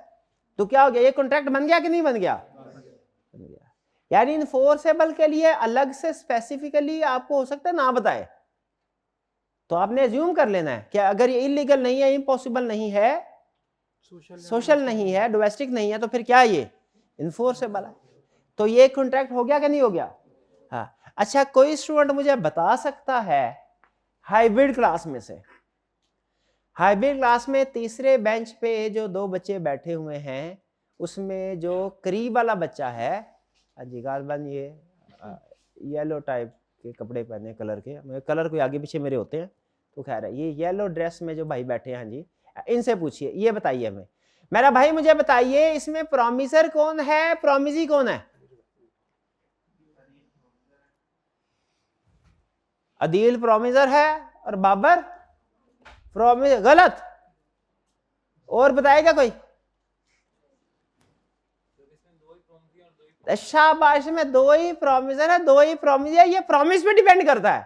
तो क्या हो गया, ये कॉन्ट्रैक्ट बन गया कि नहीं बन गया, बन गया। यानी इन्फोर्सेबल के लिए अलग से स्पेसिफिकली आपको हो सकता है ना बताए, तो आपने एज्यूम कर लेना है कि अगर ये इलीगल नहीं है, इम्पॉसिबल नहीं है, सोशल नहीं है, डोमेस्टिक नहीं है, तो फिर क्या ये इन्फोर्सेबल है। तो ये कॉन्ट्रैक्ट हो गया कि नहीं हो गया। हाँ, अच्छा कोई स्टूडेंट मुझे बता सकता है हाइब्रिड क्लास में से, हाइब्रिड क्लास में तीसरे बेंच पे जो दो बच्चे बैठे हुए हैं, उसमें जो करीब वाला बच्चा है, जी गालबन ये येलो टाइप के कपड़े पहने कलर के, कलर कोई आगे पीछे मेरे होते हैं, तो खैर है, ये येलो ड्रेस में जो भाई बैठे हैं, जी इनसे पूछिए, ये बताइए हमें, मेरा भाई मुझे बताइए इसमें प्रॉमिसर कौन है, प्रॉमिसी कौन है। अदील प्रॉमिसर है और बाबर प्रॉमिस, गलत। और बताएगा कोई, शाबाश में दो ही प्रॉमिसर है, दो ही प्रॉमिस है, ये प्रॉमिस पे डिपेंड करता है।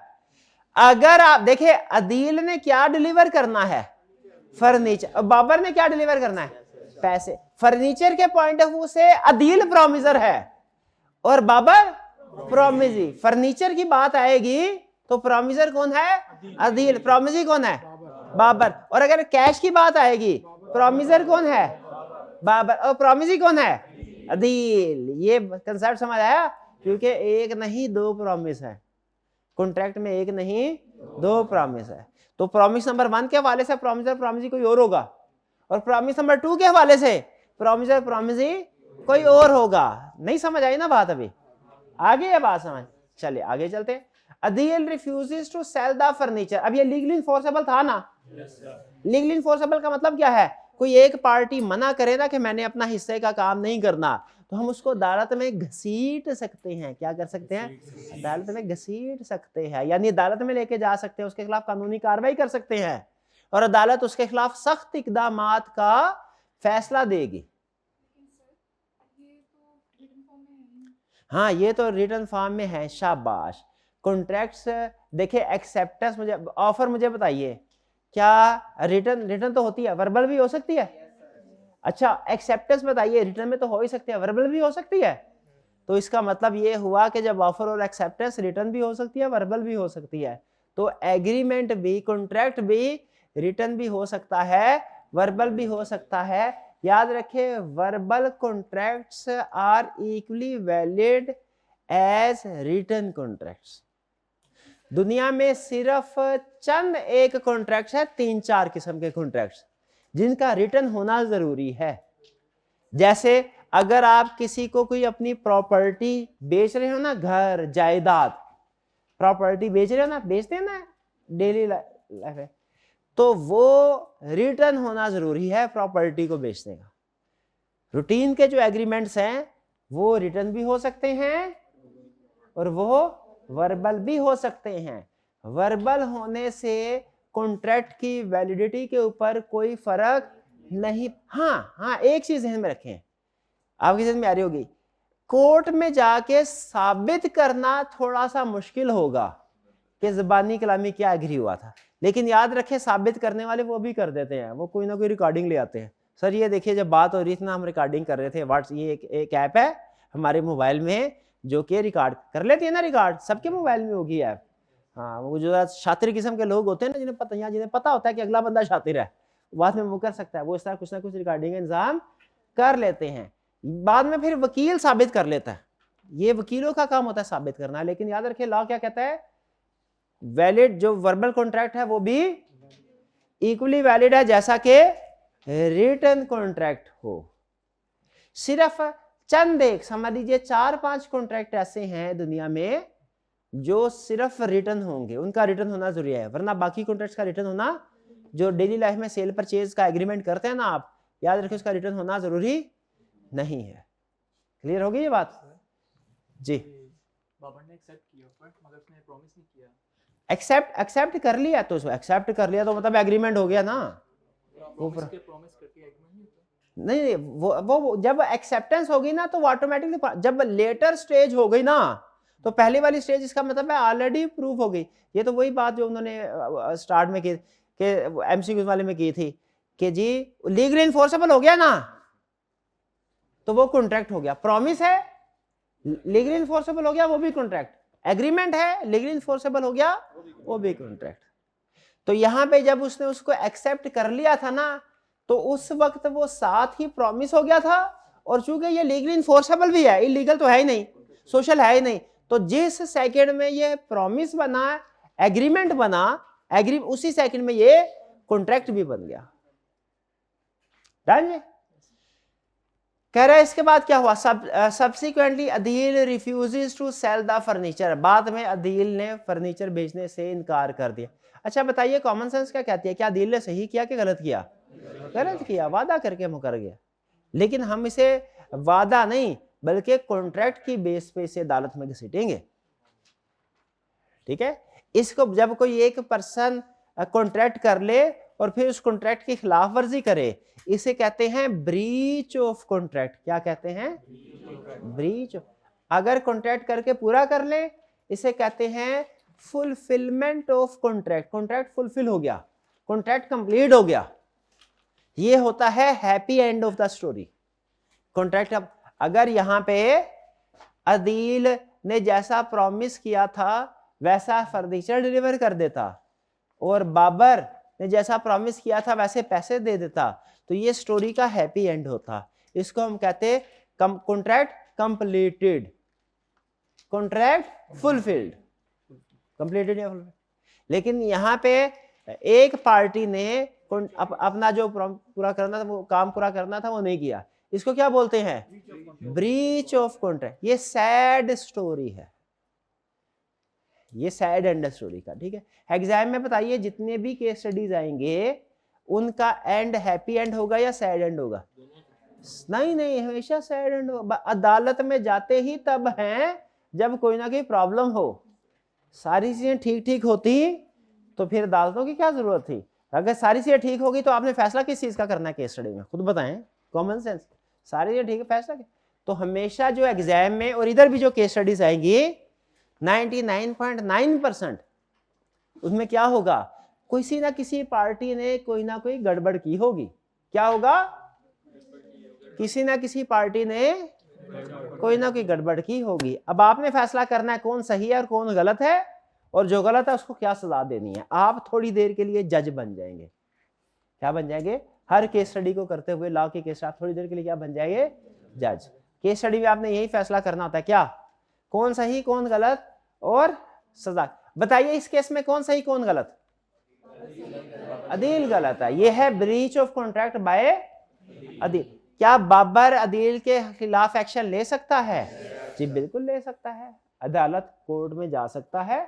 अगर आप देखिए अदील ने क्या डिलीवर करना है, फर्नीचर, और बाबर ने क्या डिलीवर करना है, पैसे। फर्नीचर के पॉइंट ऑफ व्यू से अदील प्रॉमिसर है और बाबर प्रॉमिसी। फर्नीचर की बात आएगी तो प्रॉमिसर कौन है, अदील, प्रॉमिसी कौन है, बाबर। और अगर कैश की बात आएगी, प्रॉमिसर कौन है, बाबर, और प्रॉमिसी कौन है, अदील। ये कंसेप्ट समझ आया, क्योंकि एक नहीं दो प्रॉमिस है, कॉन्ट्रैक्ट में एक नहीं दो प्रॉमिस है। तो प्रॉमिस नंबर 1 के हवाले से प्रॉमिसर प्रॉमिसी कोई और होगा, और प्रॉमिस नंबर 2 के हवाले से प्रॉमिसर प्रॉमिसी कोई और होगा। नहीं समझ आई ना बात, अभी आगे है बात समझ। चलिए आगे चलते। Adeel refuses to sell the furniture. अब ये लीगली इन्फोर्सेबल था ना, लीगली इन्फोर्सेबल का मतलब क्या है, कोई एक पार्टी मना करे ना कि मैंने अपना हिस्से का काम नहीं करना, तो हम उसको अदालत में घसीट सकते हैं। क्या कर सकते हैं, अदालत में घसीट सकते हैं, यानी अदालत में लेके जा सकते हैं, उसके खिलाफ कानूनी कार्रवाई कर सकते हैं, और अदालत उसके खिलाफ सख्त इकदामात का फैसला देगी। हाँ, ये तो रिटर्न फॉर्म में है, शाबाश। कॉन्ट्रैक्ट्स देखिए, एक्सेप्टेंस, मुझे ऑफर मुझे बताइए, क्या रिटर्न तो होती है, वर्बल भी हो सकती है। अच्छा, एक्सेप्टेंस बताइए, रिटर्न में तो हो ही सकती है, वर्बल भी हो सकती है। तो इसका मतलब ये हुआ कि जब ऑफर और एक्सेप्टेंस, रिटर्न भी हो सकती है, वर्बल भी हो सकती है, तो एग्रीमेंट भी, कॉन्ट्रैक्ट भी रिटर्न भी हो सकता है, वर्बल भी हो सकता है। याद रखें, verbal contracts are equally valid as written contracts. दुनिया में सिर्फ चंद एक कॉन्ट्रैक्ट है, 3-4 किस्म के कॉन्ट्रैक्ट्स जिनका रिटर्न होना जरूरी है। जैसे अगर आप किसी को कोई अपनी प्रॉपर्टी बेच रहे हो ना, घर जायदाद प्रॉपर्टी बेच रहे हो ना, बेचते हैं ना डेली लाइफ में, तो वो रिटर्न होना जरूरी है प्रॉपर्टी को बेचने का। रूटीन के जो एग्रीमेंट्स हैं वो रिटर्न भी हो सकते हैं और वो वर्बल भी हो सकते हैं। वर्बल होने से कॉन्ट्रैक्ट की वैलिडिटी के ऊपर कोई फर्क नहीं। हाँ, एक चीज ध्यान में रखें, आपकी समझ में आ रही होगी, कोर्ट में जाके साबित करना थोड़ा सा मुश्किल होगा कि ज़बानी कलामी क्या एग्री हुआ था, लेकिन याद रखें साबित करने वाले वो भी कर देते हैं, वो कोई ना कोई रिकॉर्डिंग ले आते हैं। सर ये देखिए, जब बात हो रही थी ना, हम रिकॉर्डिंग कर रहे थे, ये एक ऐप है हमारे मोबाइल में, जो कि रिकॉर्ड कर लेती है ना, रिकॉर्ड सबके मोबाइल में होगी ऐप। हाँ, वो जो शातिर किस्म के लोग होते हैं ना, जिन्हें पता होता है कि अगला बंदा शातिर है, बाद में वो कर सकता है, वो इस तरह कुछ ना कुछ रिकॉर्डिंग का इंतजाम कर लेते हैं। बाद में फिर वकील साबित कर लेता है, ये वकीलों का काम होता है साबित करना। लेकिन याद रखिए लॉ क्या कहता है, वैलिड जो वर्बल कॉन्ट्रैक्ट है वो भी इक्वली वैलिड है जैसा कि रिटन कॉन्ट्रैक्ट हो। सिर्फ चंद एक समझ लीजिए 4-5 कॉन्ट्रैक्ट ऐसे हैं दुनिया में जो सिर्फ रिटर्न होंगे, उनका रिटर्न होना जरूरी है, वरना बाकी कॉन्ट्रैक्ट्स का रिटर्न होना, जो डेली लाइफ में सेल परचेज का एग्रीमेंट करते हैं ना आप, याद रखिए उसका रिटर्न होना जरूरी नहीं है। क्लियर होगी ये बात जी? बाबर ने एक्सेप्ट किया पर मगर उसने प्रॉमिस नहीं किया। एक्सेप्ट कर लिया तो एक्सेप्ट कर लिया तो मतलब एग्रीमेंट हो गया ना। वो प्रॉमिस करके एग्रीमेंट नहीं होता। नहीं, वो जब एक्सेप्टेंस होगी ना तो ऑटोमेटिकली, जब लेटर स्टेज हो गई ना तो पहली वाली स्टेज, इसका मतलब है ऑलरेडी प्रूफ हो गई। ये तो वही बात जो उन्होंने स्टार्ट में की कि एमसीक्यू वाले में की थी कि जी लीगल इन्फोर्सेबल हो गया ना तो वो कॉन्ट्रैक्ट हो गया। प्रॉमिस है लीगल इन्फोर्सेबल हो गया, वो भी कॉन्ट्रैक्ट। एग्रीमेंट है लीगल इन्फोर्सेबल हो गया, वो भी कॉन्ट्रैक्ट। तो यहां पे जब उसने उसको एक्सेप्ट कर लिया था ना तो उस वक्त वो साथ ही प्रॉमिस हो गया था, और चूंकि ये लीगल इन्फोर्सेबल भी है, इलीगल तो है ही नहीं, सोशल है ही नहीं, तो जिस सेकंड में ये प्रॉमिस बना, एग्रीमेंट बना, उसी सेकंड में ये कॉन्ट्रैक्ट भी बन गया। डन जी? कह रहा है इसके बाद क्या हुआ, subsequently Adeel refuses to sell the furniture, बाद में अदील ने फर्नीचर बेचने से इनकार कर दिया। अच्छा बताइए कॉमन सेंस क्या कहती है, क्या अदील ने सही किया कि गलत किया? गलत किया, वादा करके मुकर गया। लेकिन हम इसे वादा नहीं बल्कि कॉन्ट्रैक्ट की बेस पे इसे अदालत में घसीटेंगे। ठीक है, इसको जब कोई एक पर्सन कॉन्ट्रैक्ट कर ले और फिर उस कॉन्ट्रैक्ट की खिलाफ वर्जी करे, इसे कहते हैं ब्रीच ऑफ कॉन्ट्रैक्ट। क्या कहते हैं? ब्रीच। अगर कॉन्ट्रैक्ट करके पूरा कर ले इसे कहते हैं fulfilment of contract. Contract fulfil हो गया, कॉन्ट्रैक्ट कंप्लीट हो गया, ये होता है happy end of the story. Contract अब अगर यहां पे अदील ने जैसा प्रॉमिस किया था वैसा फर्नीचर डिलीवर कर देता और बाबर ने जैसा प्रॉमिस किया था वैसे पैसे दे देता तो ये स्टोरी का हैप्पी एंड होता। इसको हम कहते हैं contract completed, contract fulfilled, completed या फुलफिल्ड। लेकिन यहाँ पे एक पार्टी ने अपना जो पूरा करना था, वो काम पूरा करना था, वो नहीं किया, इसको क्या बोलते हैं? Breach of contract. ये सैड स्टोरी है, ये सैड एंड स्टोरी का। ठीक है, एग्जाम में बताइए जितने भी केस स्टडीज आएंगे उनका एंड हैप्पी एंड होगा या सैड एंड होगा? नहीं, हमेशा सैड एंड होगा। अदालत में जाते ही तब हैं जब कोई ना कोई प्रॉब्लम हो। सारी चीजें ठीक ठीक होती तो फिर अदालतों की क्या जरूरत थी? अगर सारी चीजें ठीक होगी तो आपने फैसला किस चीज का करना है केस स्टडी में? खुद बताएं, कॉमन सेंस। सारी चीजें ठीक है, फैसला तो हमेशा जो एग्जाम में और इधर भी जो केस स्टडीज आएंगी 99.9% उसमें क्या होगा? किसी ना किसी पार्टी ने कोई ना कोई गड़बड़ की होगी। क्या होगा? किसी ना किसी पार्टी ने कोई ना कोई गड़बड़ की होगी। अब आपने फैसला करना है कौन सही है और कौन गलत है, और जो गलत है उसको क्या सजा देनी है। आप थोड़ी देर के लिए जज बन जाएंगे। क्या बन जाएंगे? हर केस स्टडी को करते हुए, लॉ के केस आप थोड़ी देर के लिए क्या बन जाएंगे? जज। केस स्टडी में आपने यही फैसला करना होता है, क्या कौन सही कौन गलत और सजा। बताइए इस केस में कौन सही कौन गलत? अदील गलत है। यह है breach of contract by Adeel. क्या बाबर अदील के खिलाफ एक्शन ले सकता है? जी बिल्कुल ले सकता है, अदालत कोर्ट में जा सकता है।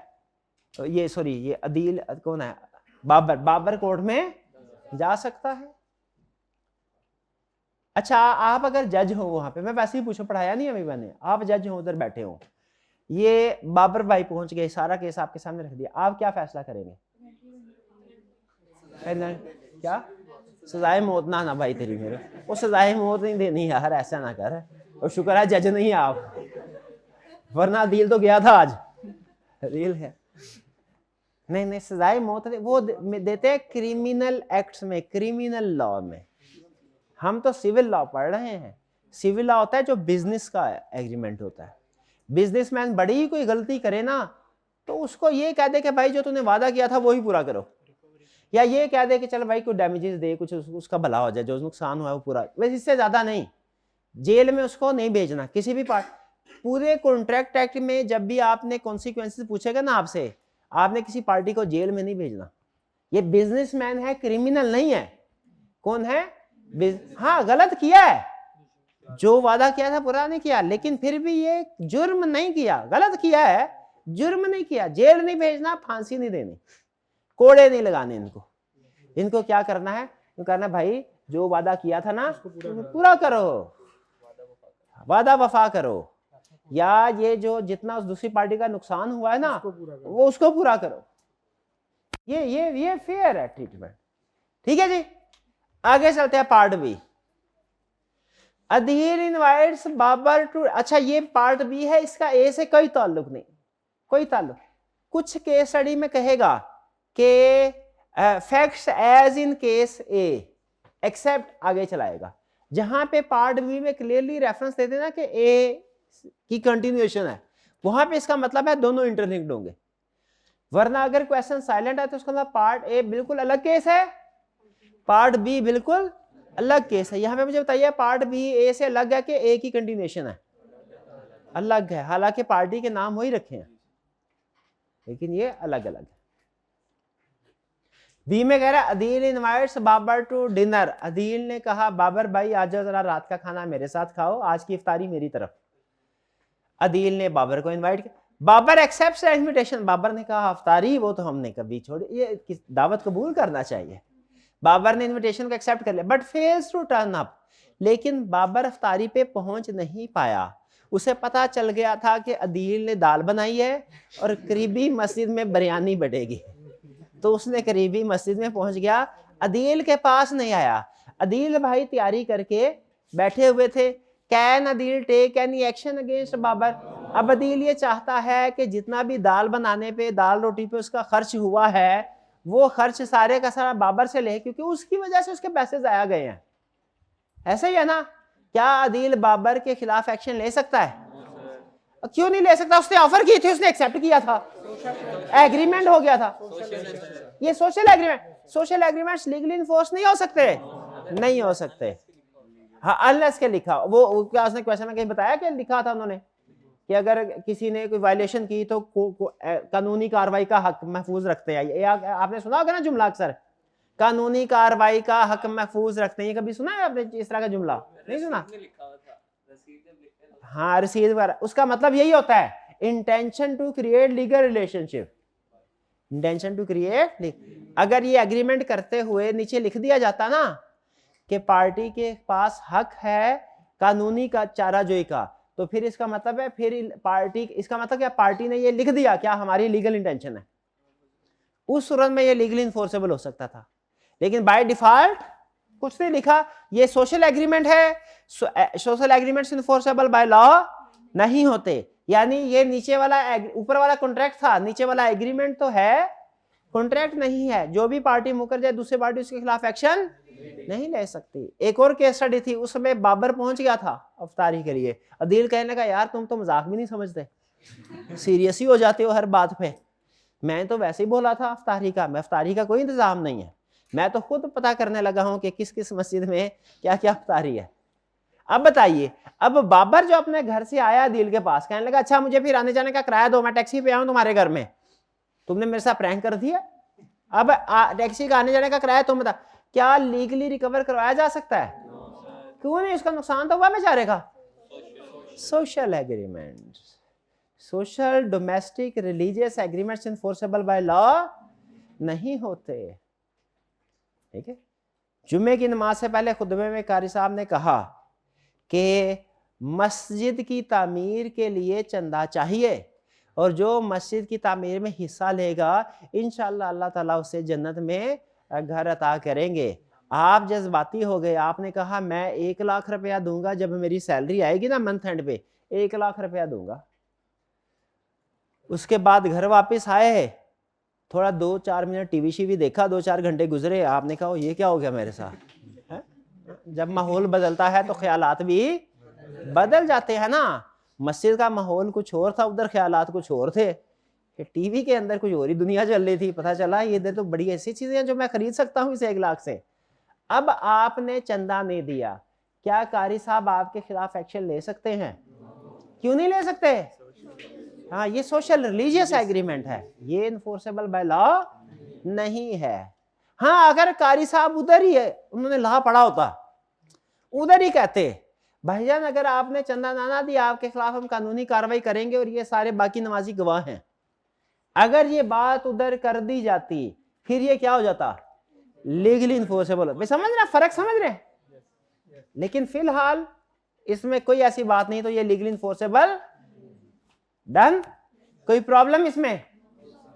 ये अदील कौन है? बाबर कोर्ट में जा सकता है। अच्छा आप अगर जज हो वहां पे, मैं वैसे ही पूछो, पढ़ाया नहीं अभी मैंने, आप जज हो उधर बैठे हो, ये बाबर भाई पहुंच गए, सारा केस आपके सामने रख दिया, आप क्या फैसला करेंगे? क्या सजाए मौत? ना भाई तेरी मेरे वो सजाए मौत नहीं देनी यार, ऐसा ना कर। और शुक्र है जज नहीं आप, वरना दिल तो गया था आज। रियल है नहीं, सजाए मौत वो देते हैं क्रिमिनल एक्ट्स में, क्रिमिनल लॉ में। हम तो सिविल लॉ पढ़ रहे हैं। सिविल लॉ होता है जो बिजनेस का एग्रीमेंट होता है, बिजनेसमैन बड़ी ही कोई गलती करे ना तो उसको ये कह दे कि भाई जो तूने वादा किया था वो ही पूरा करो, या ये कह दे कि चल भाई कोई डैमेजेस दे, कुछ उसका भला हो जाए, जो नुकसान हुआ है वो पूरा, बस इससे ज्यादा नहीं। जेल में उसको नहीं भेजना किसी भी पार्ट। पूरे कॉन्ट्रैक्ट एक्ट में जब भी आपने कॉन्सिक्वेंसेस पूछेगा ना आपसे, आपने किसी पार्टी को जेल में नहीं भेजना। ये बिजनेसमैन है, क्रिमिनल नहीं है। कौन है? हाँ, गलत किया है, जो वादा किया था पूरा नहीं किया, लेकिन फिर भी ये जुर्म नहीं किया, गलत किया है, जुर्म नहीं किया। जेल नहीं भेजना, फांसी नहीं देनी, कोड़े नहीं लगाने इनको। इनको क्या करना है? इनको कहना भाई जो वादा किया था ना पूरा करो, वादा वफा करो, या ये जो जितना उस दूसरी पार्टी का नुकसान हुआ है ना वो उसको पूरा करो। ये फेयर है ट्रीटमेंट। ठीक है जी, आगे चलते हैं part B. Adeel invites Babar to, अच्छा ये पार्ट बी है, इसका ए से कोई ताल्लुक नहीं, कोई ताल्लुक। कुछ केस स्टडी में कहेगा कि facts as in case A, except आगे चलाएगा। जहां पे पार्ट बी में क्लियरली रेफरेंस दे देना कि ए की कंटिन्यूएशन है, वहां पे इसका मतलब है दोनों इंटरलिंक्ड होंगे। वरना अगर क्वेश्चन साइलेंट है तो उसका मतलब पार्ट ए बिल्कुल अलग केस है, पार्ट बी बिल्कुल अलग केस है। यहां पे मुझे बताइए पार्ट बी ए से अलग है कि ए की कंटिन्यूएशन है? अलग है, हालांकि पार्टी के नाम वही रखे हैं लेकिन ये अलग अलग है। बी में कह रहा है Adeel invites Babar to dinner. Adeel ने कहा बाबर भाई आज जरा रात का खाना मेरे साथ खाओ, आज की इफ्तारी मेरी तरफ। अदील ने बाबर को इनवाइट किया, Babar accepts the invitation. Babar ने कहा इफ्तारी वो तो हमने कभी छोड़ी, ये दावत कबूल करना चाहिए। बाबर ने इनविटेशन को एक्सेप्ट कर लिया, but fails to turn up. लेकिन बाबर इफ्तारी पे पहुंच नहीं पाया। उसे पता चल गया था कि अदील ने दाल बनाई है और करीबी मस्जिद में बिरयानी बढ़ेगी, तो उसने करीबी मस्जिद में पहुंच गया, अदील के पास नहीं आया। अदील भाई तैयारी करके बैठे हुए थे। Can Adeel take any action against Babar? अब अदील ये चाहता है कि जितना भी दाल बनाने पे, दाल रोटी पे उसका खर्च हुआ है, वो खर्च सारे का सारा बाबर से ले, क्योंकि उसकी वजह से उसके पैसे जाया गए हैं। ऐसे ही है ना? क्या अदील बाबर के खिलाफ एक्शन ले सकता है? क्यों नहीं ले सकता? उसने ऑफर की थी, उसने एक्सेप्ट किया था, एग्रीमेंट हो गया था। ये social agreement, social agreements legally enforce नहीं हो सकते, नहीं हो सकते। हाँ, अनलेस के लिखा वो क्या उसने क्वेश्चन में कहीं बताया कि लिखा था उन्होंने कि अगर किसी ने कोई वायलेशन की तो कानूनी कार्रवाई का हक महफूज रखते हैं। आपने सुना होगा ना जुमला अक्सर, कानूनी कार्रवाई का हक महफूज रखते हैं। ये कभी सुना है आपने इस तरह का जुमला? नहीं सुना? हाँ, रसीद वगैरह, उसका मतलब यही होता है intention to create legal relationship, intention to create. अगर ये एग्रीमेंट करते हुए नीचे लिख दिया जाता ना कि पार्टी के पास हक है कानूनी का चाराजोई का, तो फिर इसका मतलब है फिर पार्टी, इसका मतलब क्या पार्टी ने ये लिख दिया क्या हमारी लीगल इंटेंशन है, उस सूरत में ये लीगली इन्फोर्सेबल हो सकता था। लेकिन बाय डिफॉल्ट कुछ नहीं लिखा, ये सोशल एग्रीमेंट है, social agreements enforceable by law नहीं होते। यानी ये नीचे वाला, ऊपर वाला कॉन्ट्रैक्ट था, नीचे वाला एग्रीमेंट तो है, कॉन्ट्रैक्ट नहीं है। जो भी पार्टी मुकर जाए दूसरी पार्टी उसके खिलाफ एक्शन नहीं ले सकती। एक और केस स्टडी थी, उसमें बाबर पहुंच गया था अफ्तारी के लिए। अदील कहने का यार तुम तो मजाक भी नहीं समझते, सीरियस ही हो जाते हो हर बात पे। मैं तो वैसे ही बोला था अफ्तारी का, मैं अफ्तारी का कोई इंतजाम नहीं है, मैं तो खुद पता करने लगा हूं कि किस किस मस्जिद में क्या क्या अफ्तारी है। अब बताइए, अब बाबर जो अपने घर से आया अदील के पास, कहने लगा अच्छा मुझे फिर आने जाने का किराया दो, मैं टैक्सी पे आऊं तुम्हारे घर में, तुमने मेरे साथ प्रैंक कर दिया, अब टैक्सी का आने जाने का किराया तुम बता। क्या लीगली रिकवर करवाया जा सकता है? क्यों नहीं, उसका नुकसान तो हुआ बेचारे का। Social agreement, social domestic religious agreements enforceable by law नहीं होते। ठीक है, जुम्मे की नमाज से पहले खुतबे में कारी साहब ने कहा कि मस्जिद की तामीर के लिए चंदा चाहिए और जो मस्जिद की तामीर में हिस्सा लेगा इंशाअल्लाह अल्लाह ताला उसे जन्नत में घर अता करेंगे। आप जज्बाती हो गए, आपने कहा मैं 1 लाख रुपया दूंगा, जब मेरी सैलरी आएगी ना मंथ एंड पे 1 लाख रुपया दूंगा। उसके बाद घर वापस आए, थोड़ा 2-4 मिनट टीवी शीवी देखा, 2-4 घंटे गुजरे, आपने कहा ये क्या हो गया मेरे साथ है? जब माहौल बदलता है तो ख्यालात भी बदल जाते हैं ना। मस्जिद का माहौल कुछ और था, उधर ख्यालात कुछ और थे, टीवी के अंदर कुछ और ही दुनिया चल रही थी। पता चला ये इधर तो बड़ी ऐसी चीजें हैं जो मैं खरीद सकता हूँ इस 1 लाख से। अब आपने चंदा नहीं दिया, क्या कारी साहब आपके खिलाफ एक्शन ले सकते हैं? क्यों नहीं ले सकते? हाँ, ये सोशल रिलीजियस एग्रीमेंट है, ये इन्फोर्सेबल बाय लॉ नहीं है। हाँ, अगर कारी साहब उधर ही है, उन्होंने लॉ पढ़ा होता, उधर ही कहते भाईजान अगर आपने चंदा ना दिया आपके खिलाफ हम कानूनी कार्रवाई करेंगे और ये सारे बाकी नमाजी गवाह हैं। अगर ये बात उधर कर दी जाती फिर ये क्या हो जाता? Legally enforceable. भाई समझ रहे, फर्क समझ रहे? लेकिन फिलहाल इसमें कोई ऐसी बात नहीं, तो ये लीगली इन्फोर्सेबल डन। कोई प्रॉब्लम इसमें?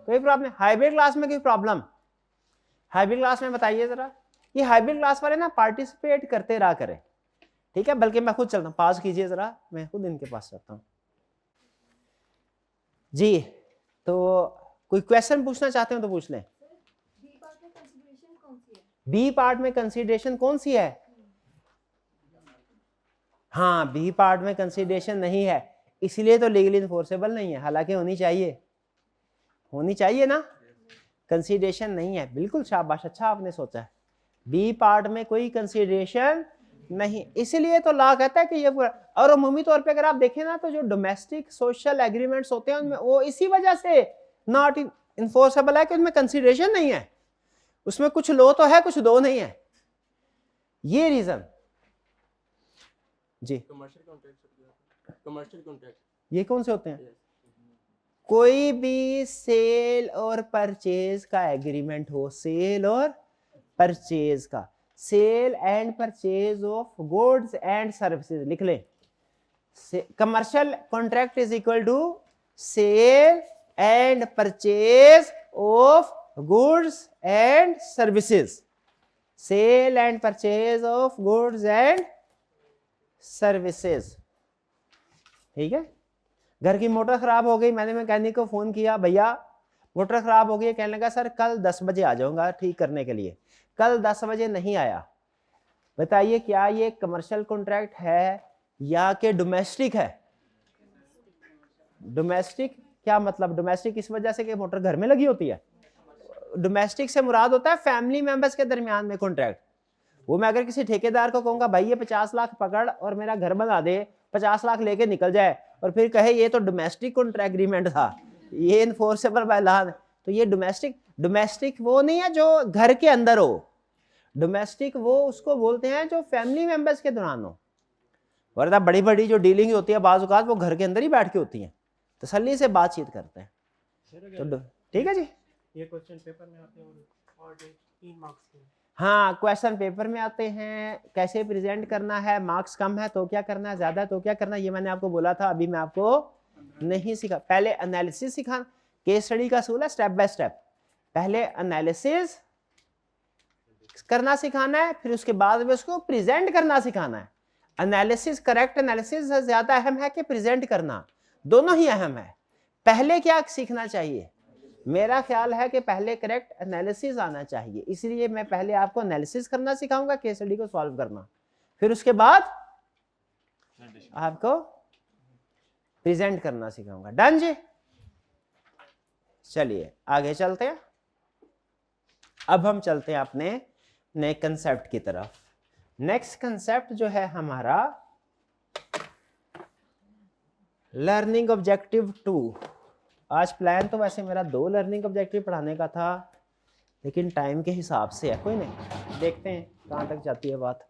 कोई प्रॉब्लम? हाइब्रिड क्लास में कोई प्रॉब्लम? हाइब्रिड क्लास में बताइए जरा। ये हाइब्रिड क्लास वाले ना पार्टिसिपेट करते रहा करें, ठीक है? बल्कि मैं खुद चलता हूँ, पास कीजिए जरा, मैं खुद इनके पास जाता हूँ जी। तो कोई क्वेश्चन पूछना चाहते हो तो पूछ लें। बी पार्ट में कंसीडरेशन कौन सी है? हाँ, बी पार्ट में कंसीडरेशन नहीं है, इसलिए तो लीगली इन्फोर्सेबल नहीं है, हालांकि होनी चाहिए, होनी चाहिए ना। कंसीडरेशन नहीं है, बिल्कुल शाबाश, अच्छा आपने सोचा है। बी पार्ट में कोई कंसीडरेशन नहीं, इसलिए तो लॉ कहता है कि ये पूरा। और अमूमी तौर पे अगर आप देखें ना, तो जो डोमेस्टिक सोशल एग्रीमेंट्स होते हैं उनमें वो इसी वजह से नॉट इन्फोर्सेबल है कि उनमें कंसीडरेशन नहीं है। उसमें कुछ लो तो है, कुछ दो नहीं है, ये रीजन जी। कमर्शियल कॉन्ट्रैक्ट ये कौन से होते हैं? कोई भी सेल और परचेज का एग्रीमेंट हो, सेल और परचेज का, sale and purchase of goods and services लिख लें। Commercial contract is equal to sale and purchase of goods and services, sale and purchase of goods and services, ठीक है? घर की मोटर खराब हो गई, मैंने मैकेनिक को फोन किया, भैया मोटर खराब हो गई, कहने लगा सर कल 10 बजे आ जाऊंगा ठीक करने के लिए। कल 10 बजे नहीं आया, बताइए क्या ये कमर्शियल कॉन्ट्रैक्ट है या कि डोमेस्टिक है? डोमेस्टिक क्या मतलब? डोमेस्टिक इस वजह से कि मोटर घर में लगी होती है। डोमेस्टिक से मुराद होता है फैमिली मेंबर्स के दरमियान में कॉन्ट्रैक्ट। वो मैं अगर किसी ठेकेदार को कहूंगा भाई ये 50 लाख पकड़ और मेरा घर बना दे, 50 लाख लेके निकल जाए, और फिर कहे ये तो डोमेस्टिक कॉन्ट्रैक्ट एग्रीमेंट था, ये इन्फोर्सेबल बाय लॉ, तो ये डोमेस्टिक वो नहीं है जो घर के अंदर हो। डोमेस्टिक वो उसको बोलते हैं जो फैमिली मेंबर्स के दौरान हो, वरना बड़ी बड़ी जो डीलिंग होती है बाज़ औक़ात वो घर के अंदर ही बैठ के होती हैं, तसल्ली से बातचीत करते हैं। तो ठीक है जी, ये क्वेश्चन पेपर में आते हैं और 3 मार्क्स के। हाँ, क्वेश्चन पेपर में आते हैं, कैसे प्रेजेंट करना है, मार्क्स कम है तो क्या करना है, ज्यादा तो क्या करना है, ये मैंने आपको बोला था, अभी मैं आपको नहीं सिखा। पहले एनालिसिस सिखा, केस स्टडी का असूल है स्टेप बाय स्टेप, पहले एनालिसिस करना सिखाना है, फिर उसके बाद में उसको प्रेजेंट करना सिखाना है। एनालिसिस, करेक्ट एनालिसिस ज्यादा अहम है कि प्रेजेंट करना? दोनों ही अहम है। पहले क्या सीखना चाहिए? मेरा ख्याल है कि पहले करेक्ट एनालिसिस आना चाहिए, इसलिए मैं पहले आपको एनालिसिस करना सिखाऊंगा, केस स्टडी को सॉल्व करना, फिर उसके बाद आपको प्रेजेंट करना सिखाऊंगा। डन जी? चलिए आगे चलते हैं। अब हम चलते हैं अपने नए कंसेप्ट की तरफ। नेक्स्ट कंसेप्ट जो है हमारा लर्निंग ऑब्जेक्टिव 2। आज प्लान तो वैसे मेरा 2 लर्निंग ऑब्जेक्टिव पढ़ाने का था, लेकिन टाइम के हिसाब से है, कोई नहीं, देखते हैं कहाँ तक जाती है बात।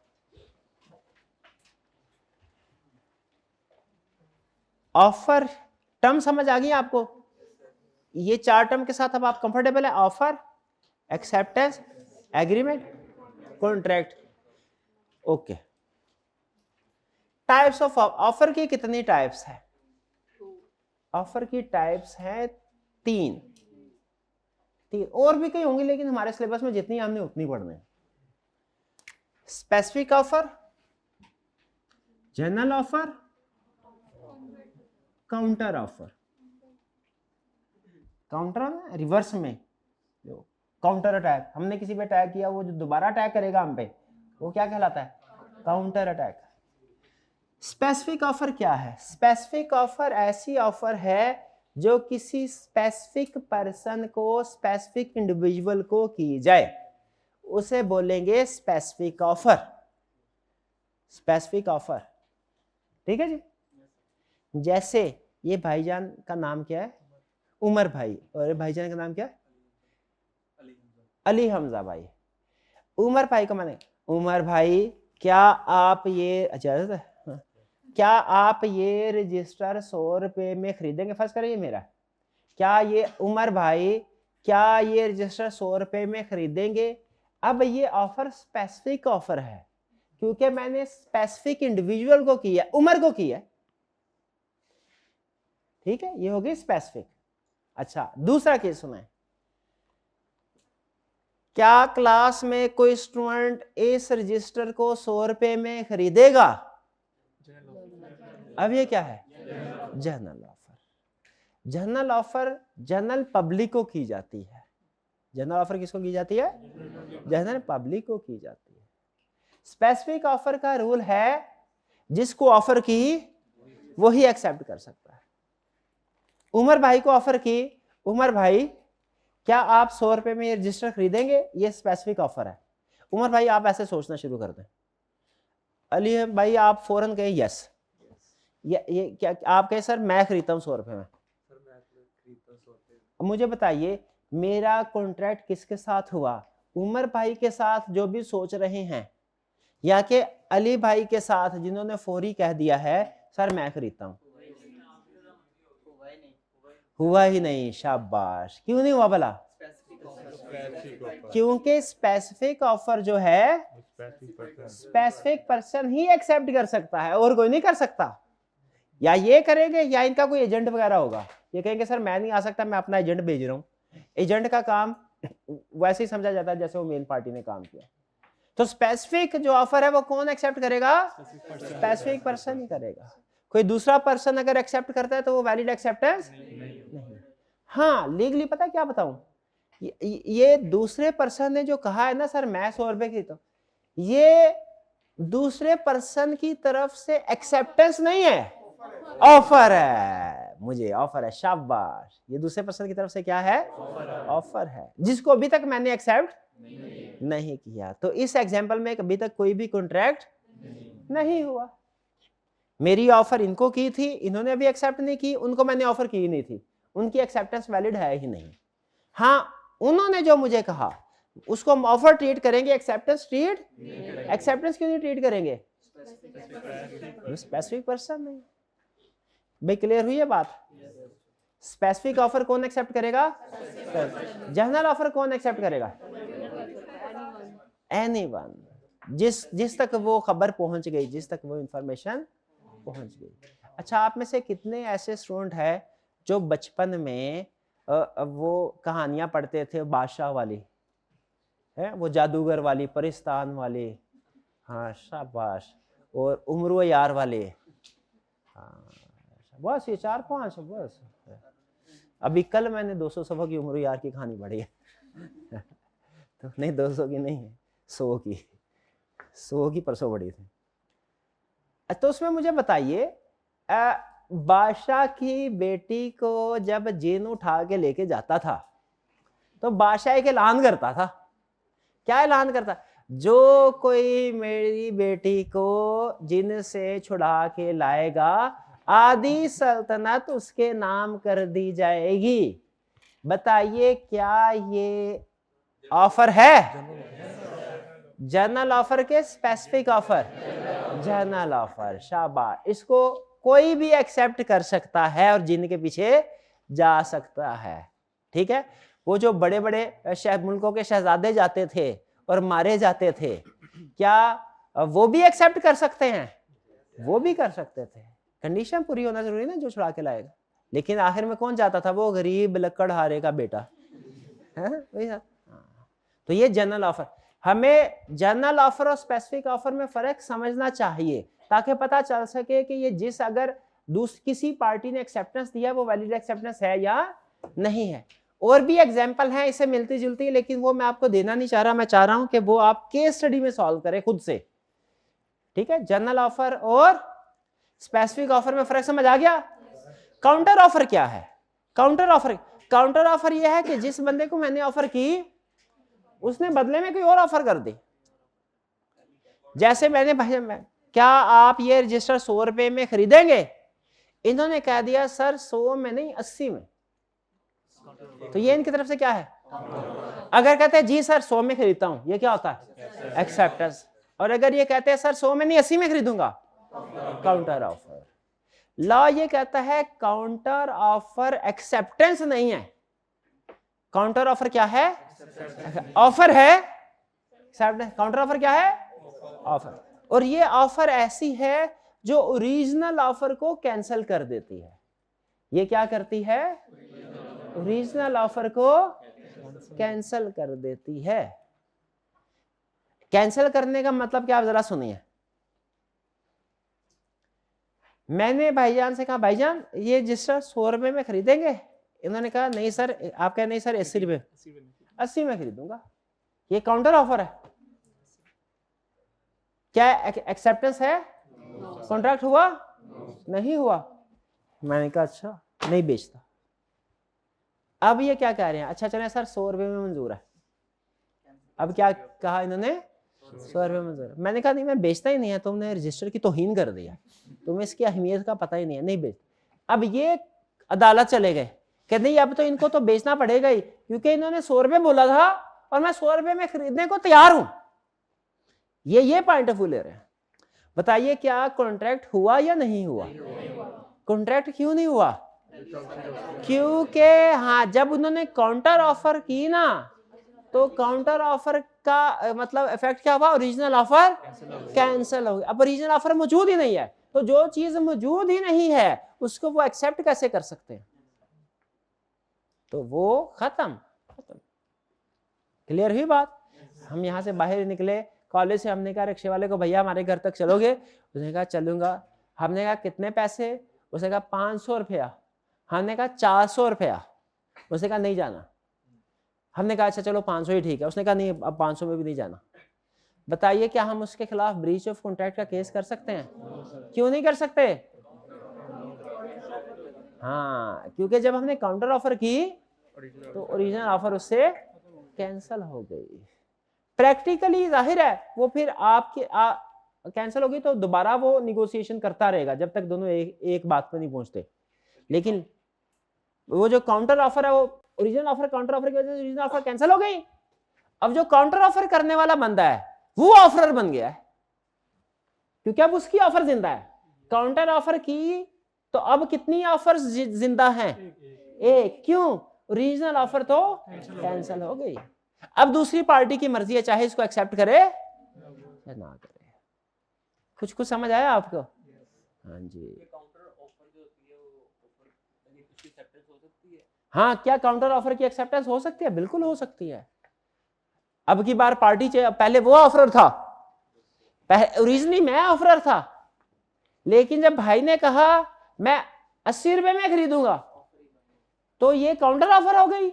ऑफर टर्म समझ आ गई आपको? ये 4 टर्म के साथ अब आप कंफर्टेबल है? Offer, acceptance, agreement, contract. Okay, types of offer की कितनी टाइप्स है? ऑफर की टाइप्स हैं 3 और भी कई होंगी, लेकिन हमारे सिलेबस में जितनी हमने उतनी पढ़ने। Specific offer, general offer, counter offer. Counter reverse में जो काउंटर अटैक, हमने किसी पे अटैक किया, वो जो दोबारा अटैक करेगा हम पे, वो क्या कहलाता है? Counter attack. स्पेसिफिक ऑफर क्या है? स्पेसिफिक ऑफर ऐसी ऑफर है जो किसी स्पेसिफिक पर्सन को, स्पेसिफिक इंडिविजुअल को की जाए, उसे बोलेंगे स्पेसिफिक ऑफर। स्पेसिफिक ऑफर, ठीक है जी। जैसे ये भाईजान का नाम क्या है? उमर भाई, और भाईजान का नाम क्या है? अली हमजा भाई। उमर भाई को मैंने, उमर भाई क्या आप ये, इजाजत है, क्या आप ये रजिस्टर 100 रुपए में खरीदेंगे? फर्ज करिए मेरा, क्या ये उमर भाई, क्या ये रजिस्टर 100 रुपए में खरीदेंगे? अब ये ऑफर स्पेसिफिक ऑफर है क्योंकि मैंने स्पेसिफिक इंडिविजुअल को किया, उमर को किया, ठीक है, ये होगी स्पेसिफिक। अच्छा, दूसरा केस सुनाए। क्या क्लास में कोई स्टूडेंट इस रजिस्टर को 100 रुपए में खरीदेगा? अब ये क्या है? General offer. General offer general public को की जाती है। जनरल ऑफर किसको की जाती है? जनरल पब्लिक को की जाती है। स्पेसिफिक ऑफर का रूल है जिसको ऑफर की वही एक्सेप्ट कर सकता है। उमर भाई को ऑफर की, उमर भाई क्या आप 100 रुपए में ये रजिस्टर खरीदेंगे? ये स्पेसिफिक ऑफर है। उमर भाई आप ऐसे सोचना शुरू कर दें। अली भाई आप फौरन कहें यस। ये क्या आप कहें सर मैं खरीदता हूँ 100 रुपए में? मुझे बताइए मेरा कॉन्ट्रैक्ट किसके साथ हुआ? उमर भाई के साथ जो भी सोच रहे हैं, या कि अली भाई के साथ जिन्होंने फौरी कह दिया है सर मैं खरीदता हूँ? हुआ ही नहीं। शाबाश। क्यों नहीं हुआ भला? क्योंकि स्पेसिफिक ऑफर जो है स्पेसिफिक पर्सन ही एक्सेप्ट कर सकता है और कोई नहीं कर सकता। या ये करेंगे या इनका कोई एजेंट वगैरह होगा, ये कहेंगे सर मैं नहीं आ सकता, मैं अपना एजेंट भेज रहा हूँ। एजेंट का काम वैसे ही समझा जाता है जैसे वो मेन पार्टी ने काम किया। तो स्पेसिफिक जो ऑफर है वो कौन एक्सेप्ट करेगा? स्पेसिफिक पर्सन ही करेगा। कोई दूसरा पर्सन अगर एक्सेप्ट करता है तो वो वैलिड एक्सेप्टेंस नहीं। हाँ, लीगली पता क्या बताऊं, ये दूसरे पर्सन ने जो कहा है ना सर मैं 100 रुपए खरीदता हूं, ये दूसरे पर्सन की तरफ से एक्सेप्टेंस नहीं है, ऑफर है। मुझे ऑफर है, शाबाश। ये दूसरे पर्सन की तरफ से क्या है? ऑफर है, जिसको अभी तक मैंने एक्सेप्ट नहीं किया। तो इस एग्जांपल में अभी तक कोई भी कॉन्ट्रैक्ट नहीं हुआ। मेरी ऑफर इनको की थी, इन्होंने अभी एक्सेप्ट नहीं की, उनको मैंने ऑफर की नहीं थी, उनकी एक्सेप्टेंस वैलिड है ही नहीं। हाँ, उन्होंने जो मुझे कहा उसको हम ऑफर ट्रीट करेंगे, एक्सेप्टेंस ट्रीट, एक्सेप्टेंस क्यों नहीं ट्रीट करेंगे? स्पेसिफिक पर्सन नहीं। भाई क्लियर हुई है बात? स्पेसिफिक ऑफर कौन एक्सेप्ट करेगा? जनरल ऑफर कौन एक्सेप्ट करेगा? एनीवन, जिस तक वो खबर पहुंच गई, जिस तक वो इंफॉर्मेशन पहुंच गई। अच्छा, आप में से कितने ऐसे स्टूडेंट हैं जो बचपन में वो कहानियां पढ़ते थे बादशाह वाली, है वो जादूगर वाली, परिस्तान वाली, हाँ शाबाश, और उम्र यार वाले, हाँ बस ये 4-5 बस। अभी कल मैंने 200 सफा की उम्र यार की कहानी पढ़ी है तो नहीं 200 की नहीं है, 100 की परसों पढ़ी थी। तो उसमें मुझे बताइए बादशाह की बेटी को जब जिन उठा के लेके जाता था तो बादशाह एक ऐलान करता था। क्या ऐलान करता? जो कोई मेरी बेटी को जिन से छुड़ा के लाएगा आधी सल्तनत उसके नाम कर दी जाएगी। बताइए क्या ये ऑफर है? जनरल ऑफर के स्पेसिफिक ऑफर? General offer. शाबाश। इसको कोई भी एक्सेप्ट कर सकता है और जिन के पीछे जा सकता है। ठीक है, वो जो बड़े बड़े मुल्कों के शहजादे जाते थे और मारे जाते थे, क्या वो भी एक्सेप्ट कर सकते हैं? वो भी कर सकते थे। कंडीशन पूरी होना जरूरी ना जो छुड़ा के लाएगा। लेकिन आखिर में कौन जाता था? वो गरीब लकड़हारे का बेटा है। तो ये जनरल ऑफर। हमें जनरल ऑफर और स्पेसिफिक ऑफर में फर्क समझना चाहिए ताकि पता चल सके कि ये जिस अगर किसी पार्टी ने एक्सेप्टेंस दिया वो वैलिड एक्सेप्टेंस है या नहीं है। और भी एग्जांपल हैं इसे मिलती जुलती, लेकिन वो मैं आपको देना नहीं चाह रहा। मैं चाह रहा हूं कि वो आप केस स्टडी में सॉल्व करें खुद से। ठीक है, जनरल ऑफर और स्पेसिफिक ऑफर में फर्क समझ आ गया? काउंटर ऑफर क्या है? काउंटर ऑफर यह है कि जिस बंदे को मैंने ऑफर की उसने बदले में कोई और ऑफर कर दी। जैसे मैंने भाई, क्या आप ये रजिस्टर 100 रुपए में खरीदेंगे? इन्होंने कह दिया सर 100 में नहीं 80 में, तो ये इनकी तरफ से क्या है? अगर कहते हैं जी सर 100 में खरीदता हूं, ये क्या होता है? एक्सेप्टेंस। और अगर ये कहते हैं सर 100 में नहीं 80 में खरीदूंगा, काउंटर ऑफर। लॉ ये कहता है काउंटर ऑफर एक्सेप्टेंस नहीं है। काउंटर ऑफर क्या है? ऑफर है, काउंटर ऑफर क्या है? ऑफर। और ये ऑफर ऐसी है जो ओरिजिनल ऑफर को कैंसिल कर देती है। ये क्या करती है? ओरिजिनल ऑफर को कैंसिल कर देती है। कैंसिल करने का मतलब क्या, आप जरा सुनिए। मैंने भाईजान से कहा भाईजान ये रजिस्टर 100 रुपए में खरीदेंगे? इन्होंने कहा नहीं सर, आप कह नहीं सर 80 रुपए, 80 में खरीदूंगा। ये काउंटर ऑफर है। क्या एक्सेप्टेंस है? कॉन्ट्रैक्ट हुआ? नहीं हुआ। मैंने कहा अच्छा नहीं बेचता। अब ये क्या कह रहे हैं? अच्छा चले सर 100 रुपए में मंजूर है। अब क्या कहा इन्होंने? 100 रुपए मंजूर है। मैंने कहा नहीं मैं बेचता ही नहीं है, तुमने रजिस्टर की तौहीन कर दिया, तुम्हें इसकी अहमियत का पता ही नहीं है, नहीं बेच। अब ये अदालत चले गए कि नहीं अब तो इनको तो बेचना पड़ेगा ही, क्योंकि इन्होंने 100 रुपए बोला था और मैं 100 रुपए में खरीदने को तैयार हूं। ये पॉइंट ऑफ व्यू ले रहे हैं। बताइए क्या कॉन्ट्रैक्ट हुआ या नहीं हुआ? कॉन्ट्रैक्ट क्यों नहीं हुआ? क्योंकि हाँ, जब उन्होंने काउंटर ऑफर की ना, तो काउंटर ऑफर का मतलब इफेक्ट क्या हुआ? ओरिजिनल ऑफर कैंसिल हो गया। अब ओरिजिनल ऑफर मौजूद ही नहीं है, तो जो चीज मौजूद ही नहीं है उसको वो एक्सेप्ट कैसे कर सकते हैं? तो वो खत्म। क्लियर हुई बात? हम यहां से बाहर निकले कॉलेज से, हमने कहा रिक्शे वाले को भैया हमारे घर तक चलोगे? उसने कहा चलूंगा। हमने कहा कितने पैसे? उसने कहा 500 रुपया। हमने कहा 400 रुपया। उसने कहा नहीं जाना। हमने कहा अच्छा चलो 500 ही ठीक है। उसने कहा नहीं अब 500 में भी नहीं जाना। बताइए क्या हम उसके खिलाफ ब्रीच ऑफ कॉन्ट्रैक्ट का केस कर सकते हैं? क्यों नहीं कर सकते? हाँ, क्योंकि जब हमने काउंटर ऑफर की तो ओरिजिनल ऑफर उससे कैंसिल हो गई। प्रैक्टिकली जाहिर है वो फिर आपके कैंसिल होगी तो दोबारा वो निगोशिएशन करता रहेगा जब तक दोनों एक बात पर नहीं पहुंचते। लेकिन वो जो काउंटर ऑफर है वो ओरिजिनल ऑफर काउंटर ऑफर की वजह से ओरिजिनल ऑफर कैंसिल हो गई। अब जो काउंटर ऑफर करने वाला बंदा है वो ऑफरर बन गया है, क्योंकि अब उसकी ऑफर जिंदा है। काउंटर ऑफर की तो अब कितनी ऑफर्स जिंदा हैं? एक। क्यों? ओरिजिनल ऑफर तो कैंसिल हो गई। अब दूसरी पार्टी की मर्जी है, चाहे इसको एक्सेप्ट करे या ना करे। कुछ समझ आया आपको? हाँ जी। हाँ, क्या काउंटर ऑफर की एक्सेप्टेंस हो सकती है? बिल्कुल हो सकती है। अब की बार पार्टी पहले वो ऑफरर था, ओरिजिनली मैं ऑफरर था, लेकिन जब भाई ने कहा मैं 80 रुपए में खरीदूंगा तो ये काउंटर ऑफर हो गई।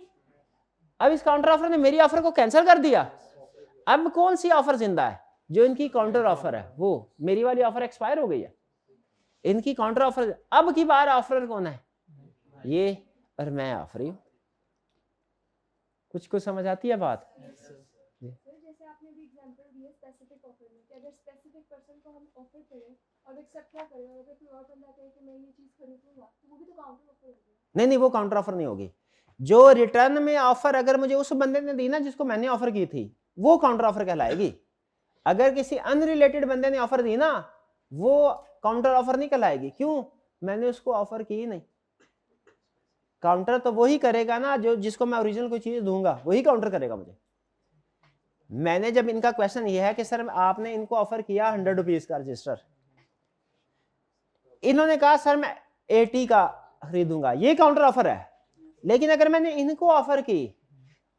अब इस काउंटर ऑफर ने मेरी ऑफर को कैंसिल कर दिया। अब कौन सी ऑफर जिंदा है? जो इनकी काउंटर ऑफर है वो। मेरी वाली ऑफर एक्सपायर हो गई है, इनकी काउंटर ऑफर। अब की बार ऑफरर कौन है? ये और मैं ऑफरी हूं। कुछ समझ आती है बात? जैसे आपने भी एग्जांपल दिया स्पेसिफिक ऑफर में कि अगर स्पेसिफिक पर्सन को हम ऑफर करें और एक्सेप्ट ना करें और अगर कोई और बंदा कहे कि मैं ये चीज खरीदूंगा तो वो भी तो काउंटर ऑफर होगी। नहीं, वो काउंटर ऑफर नहीं होगी। जो रिटर्न में ऑफर अगर मुझे उस बंदे ने दी ना जिसको मैंने ऑफर की थी, वो काउंटर ऑफर कहलाएगी। अगर किसी अनरिलेटेड बंदे ने ऑफर दी ना, वो काउंटर ऑफर नहीं कहलाएगी। क्यों? मैंने उसको ऑफर की ही नहीं। काउंटर तो वही करेगा ना जो जिसको मैं ओरिजिनल कोई चीज दूंगा, वही काउंटर करेगा मुझे। मैंने जब इनका क्वेश्चन ये है कि सर आपने इनको ऑफर किया 100 रुपीज का रजिस्टर, इन्होंने कहा सर मैं 80 का खरीदूंगा, ये काउंटर ऑफर है। लेकिन अगर मैंने इनको ऑफर की